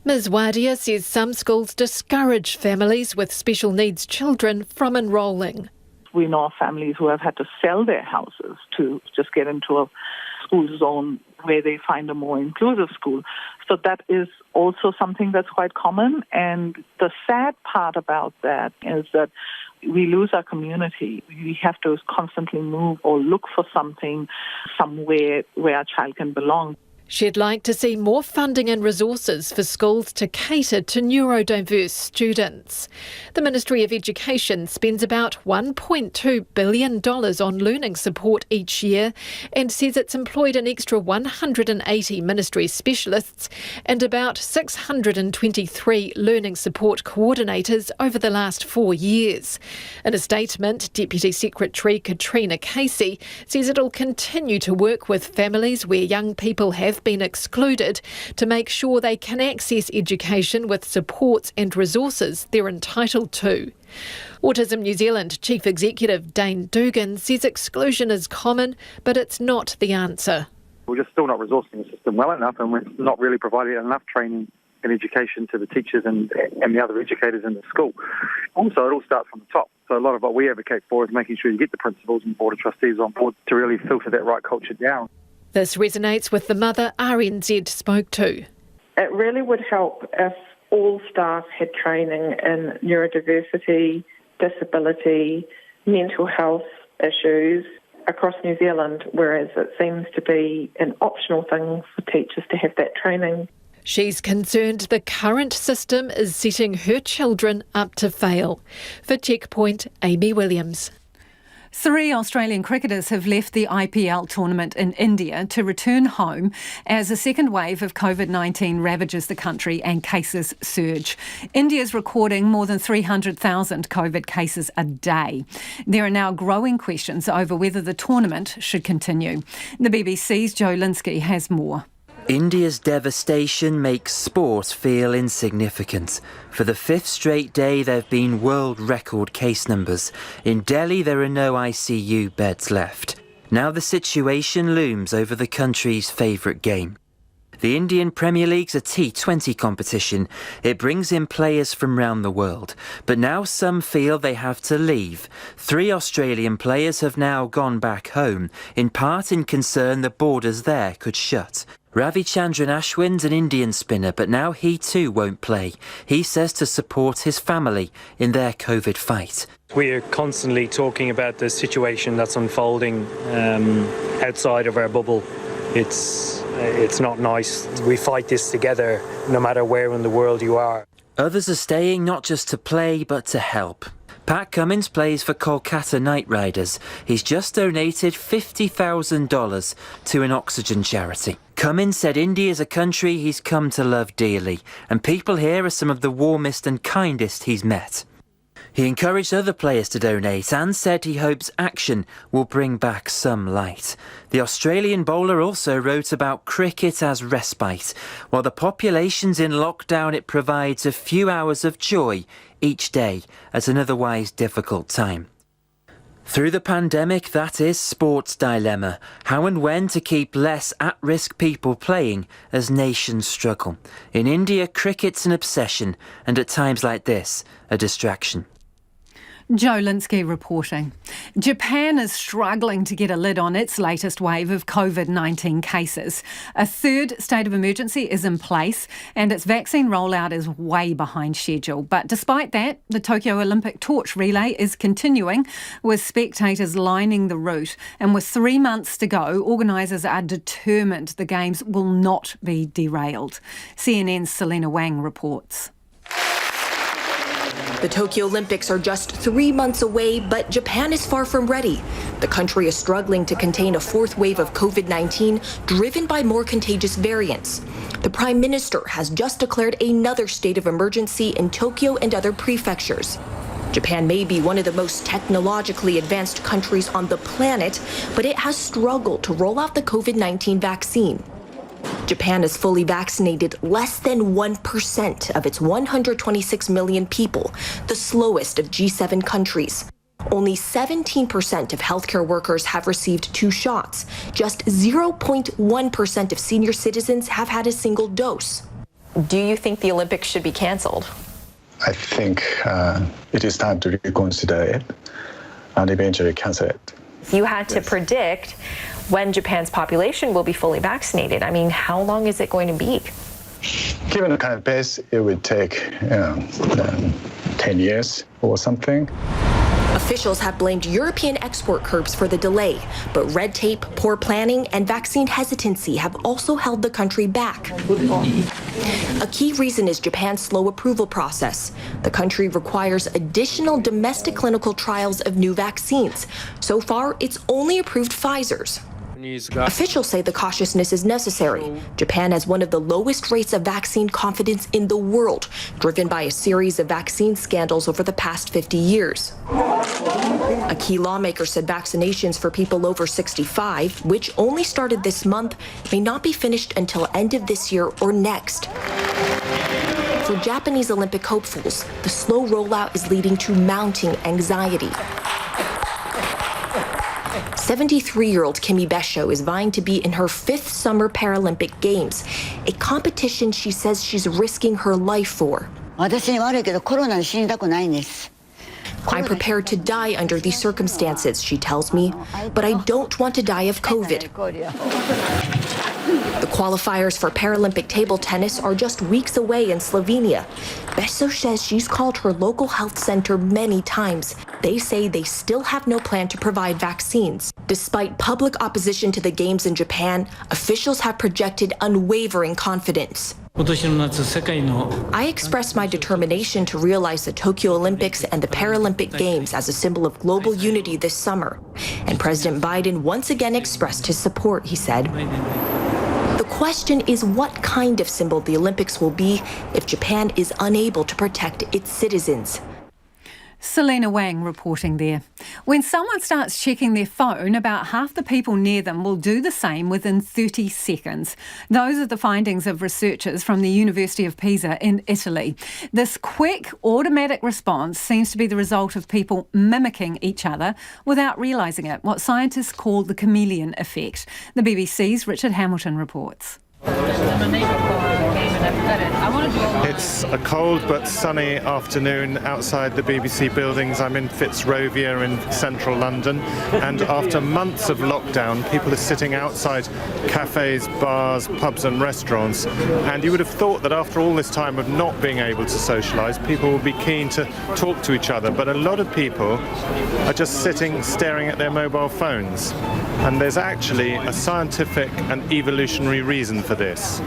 Ms Wadia says some schools discourage families with special needs children from enrolling. We know of families who have had to sell their houses to just get into a school zone where they find a more inclusive school. So that is also something that's quite common. And the sad part about that is that we lose our community. We have to constantly move or look for something somewhere where our child can belong. She'd like to see more funding and resources for schools to cater to neurodiverse students. The Ministry of Education spends about $1.2 billion on learning support each year and says it's employed an extra 180 ministry specialists and about 623 learning support coordinators over the last 4 years. In a statement, Deputy Secretary Katrina Casey says it'll continue to work with families where young people have been excluded to make sure they can access education with supports and resources they're entitled to. Autism New Zealand Chief Executive Dane Dugan says exclusion is common, but it's not the answer. We're just still not resourcing the system well enough, and we're not really providing enough training and education to the teachers and the other educators in the school. Also, it all starts from the top. So a lot of what we advocate for is making sure you get the principals and board of trustees on board to really filter that right culture down. This resonates with the mother RNZ spoke to. It really would help if all staff had training in neurodiversity, disability, mental health issues across New Zealand, whereas it seems to be an optional thing for teachers to have that training. She's concerned the current system is setting her children up to fail. For Checkpoint, Amy Williams. 3 Australian cricketers have left the IPL tournament in India to return home as a second wave of COVID-19 ravages the country and cases surge. India's recording more than 300,000 COVID cases a day. There are now growing questions over whether the tournament should continue. The BBC's Joe Linsky has more. India's devastation makes sport feel insignificant. For the 5th straight day, there have been world record case numbers. In Delhi, there are no ICU beds left. Now the situation looms over the country's favourite game. The Indian Premier League's a T20 competition. It brings in players from round the world. But now some feel they have to leave. 3 Australian players have now gone back home, in part in concern the borders there could shut. Ravichandran Ashwin's an Indian spinner, but now he too won't play. He says to support his family in their COVID fight. We are constantly talking about the situation that's unfolding outside of our bubble. It's not nice. We fight this together, no matter where in the world you are. Others are staying not just to play, but to help. Pat Cummins plays for Kolkata Knight Riders. He's just donated $50,000 to an oxygen charity. Cummins said India is a country he's come to love dearly, and people here are some of the warmest and kindest he's met. He encouraged other players to donate and said he hopes action will bring back some light. The Australian bowler also wrote about cricket as respite. While the population's in lockdown, it provides a few hours of joy each day at an otherwise difficult time. Through the pandemic, that is sport's dilemma. How and when to keep less at-risk people playing as nations struggle. In India, cricket's an obsession, and at times like this, a distraction. Joe Linsky reporting. Japan is struggling to get a lid on its latest wave of COVID-19 cases. A third state of emergency is in place and its vaccine rollout is way behind schedule. But despite that, the Tokyo Olympic torch relay is continuing with spectators lining the route. And with 3 months to go, organisers are determined the Games will not be derailed. CNN's Selena Wang reports. The Tokyo Olympics are just 3 months away, but Japan is far from ready. The country is struggling to contain a 4th wave of COVID-19 driven by more contagious variants. The Prime Minister has just declared another state of emergency in Tokyo and other prefectures. Japan may be one of the most technologically advanced countries on the planet, but it has struggled to roll out the COVID-19 vaccine. Japan has fully vaccinated less than 1% of its 126 million people, the slowest of G7 countries. Only 17% of healthcare workers have received 2 shots. Just 0.1% of senior citizens have had a single dose. Do you think the Olympics should be cancelled? I think it is time to reconsider it and eventually cancel it. If you had to predict when Japan's population will be fully vaccinated. I mean, how long is it going to be? Given the kind of pace, it would take 10 years or something. Officials have blamed European export curbs for the delay, but red tape, poor planning, and vaccine hesitancy have also held the country back. A key reason is Japan's slow approval process. The country requires additional domestic clinical trials of new vaccines. So far, it's only approved Pfizer's. Officials say the cautiousness is necessary. Japan has one of the lowest rates of vaccine confidence in the world, driven by a series of vaccine scandals over the past 50 years. A key lawmaker said vaccinations for people over 65, which only started this month, may not be finished until end of this year or next. For Japanese Olympic hopefuls, the slow rollout is leading to mounting anxiety. 73-year-old Kimi Besho is vying to be in her 5th Summer Paralympic Games, a competition she says she's risking her life for. I'm prepared to die under these circumstances, she tells me, but I don't want to die of COVID. The qualifiers for Paralympic table tennis are just weeks away in Slovenia. Besho says she's called her local health center many times. They say they still have no plan to provide vaccines. Despite public opposition to the Games in Japan, officials have projected unwavering confidence. I express my determination to realize the Tokyo Olympics and the Paralympic Games as a symbol of global unity this summer. And President Biden once again expressed his support, he said. The question is what kind of symbol the Olympics will be if Japan is unable to protect its citizens. Selena Wang reporting there. When someone starts checking their phone, about half the people near them will do the same within 30 seconds. Those are the findings of researchers from the University of Pisa in Italy. This quick, automatic response seems to be the result of people mimicking each other without realising it, what scientists call the chameleon effect. The BBC's Richard Hamilton reports. It's a cold but sunny afternoon outside the BBC buildings. I'm in Fitzrovia in central London, and after months of lockdown, people are sitting outside cafes, bars, pubs and restaurants, and you would have thought that after all this time of not being able to socialise, people would be keen to talk to each other, but a lot of people are just sitting staring at their mobile phones, and there's actually a scientific and evolutionary reason for this.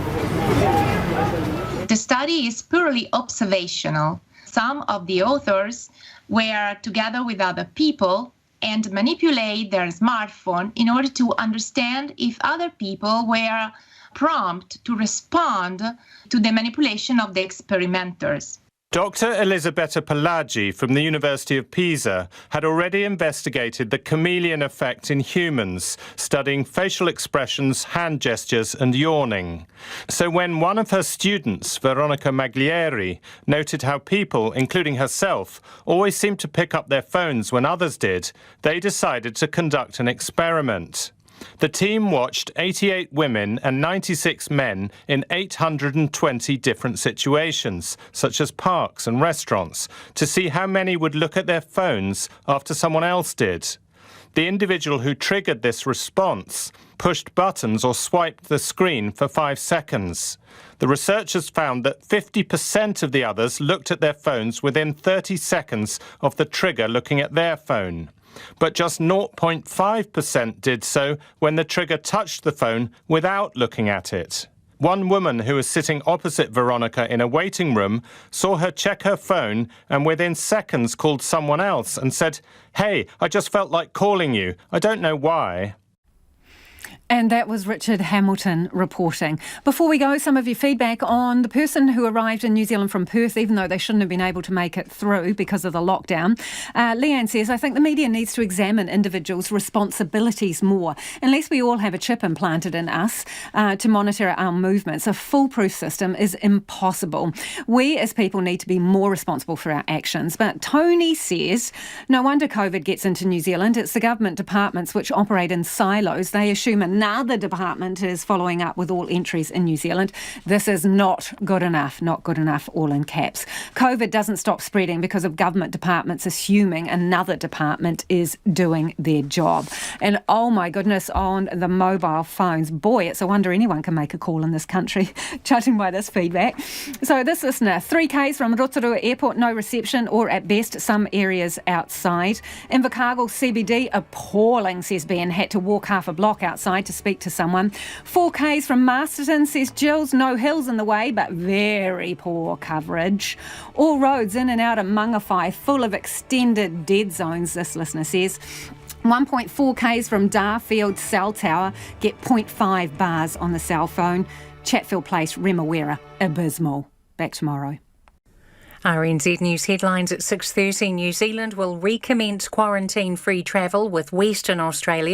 The study is purely observational. Some of the authors were together with other people and manipulate their smartphone in order to understand if other people were prompt to respond to the manipulation of the experimenters. Dr. Elisabetta Pelagi from the University of Pisa had already investigated the chameleon effect in humans, studying facial expressions, hand gestures and yawning. So when one of her students, Veronica Maglieri, noted how people, including herself, always seemed to pick up their phones when others did, they decided to conduct an experiment. The team watched 88 women and 96 men in 820 different situations, such as parks and restaurants, to see how many would look at their phones after someone else did. The individual who triggered this response pushed buttons or swiped the screen for 5 seconds. The researchers found that 50% of the others looked at their phones within 30 seconds of the trigger looking at their phone. But just 0.5% did so when the trigger touched the phone without looking at it. One woman who was sitting opposite Veronica in a waiting room saw her check her phone and within seconds called someone else and said, "Hey, I just felt like calling you. I don't know why." And that was Richard Hamilton reporting. Before we go, some of your feedback on the person who arrived in New Zealand from Perth, even though they shouldn't have been able to make it through because of the lockdown. Leanne says, I think the media needs to examine individuals' responsibilities more. Unless we all have a chip implanted in us to monitor our movements, a foolproof system is impossible. We as people need to be more responsible for our actions. But Tony says, no wonder COVID gets into New Zealand. It's the government departments which operate in silos. They assume enough another department is following up with all entries in New Zealand. This is not good enough, all in caps. COVID doesn't stop spreading because of government departments assuming another department is doing their job. And oh my goodness, on the mobile phones, boy, it's a wonder anyone can make a call in this country, judging by this feedback. So this listener, 3Ks from Rotorua Airport, no reception, or at best some areas outside. Invercargill CBD, appalling, says Ben, had to walk half a block outside to speak to someone. 4Ks from Masterton, says Jill's, no hills in the way, but very poor coverage. All roads in and out of Mangawhai, full of extended dead zones, this listener says. 1.4 Ks from Darfield Cell Tower, get 0.5 bars on the cell phone. Chatfield Place, Remawera, abysmal. Back tomorrow. RNZ News headlines at 6:30. New Zealand will recommence quarantine-free travel with Western Australia.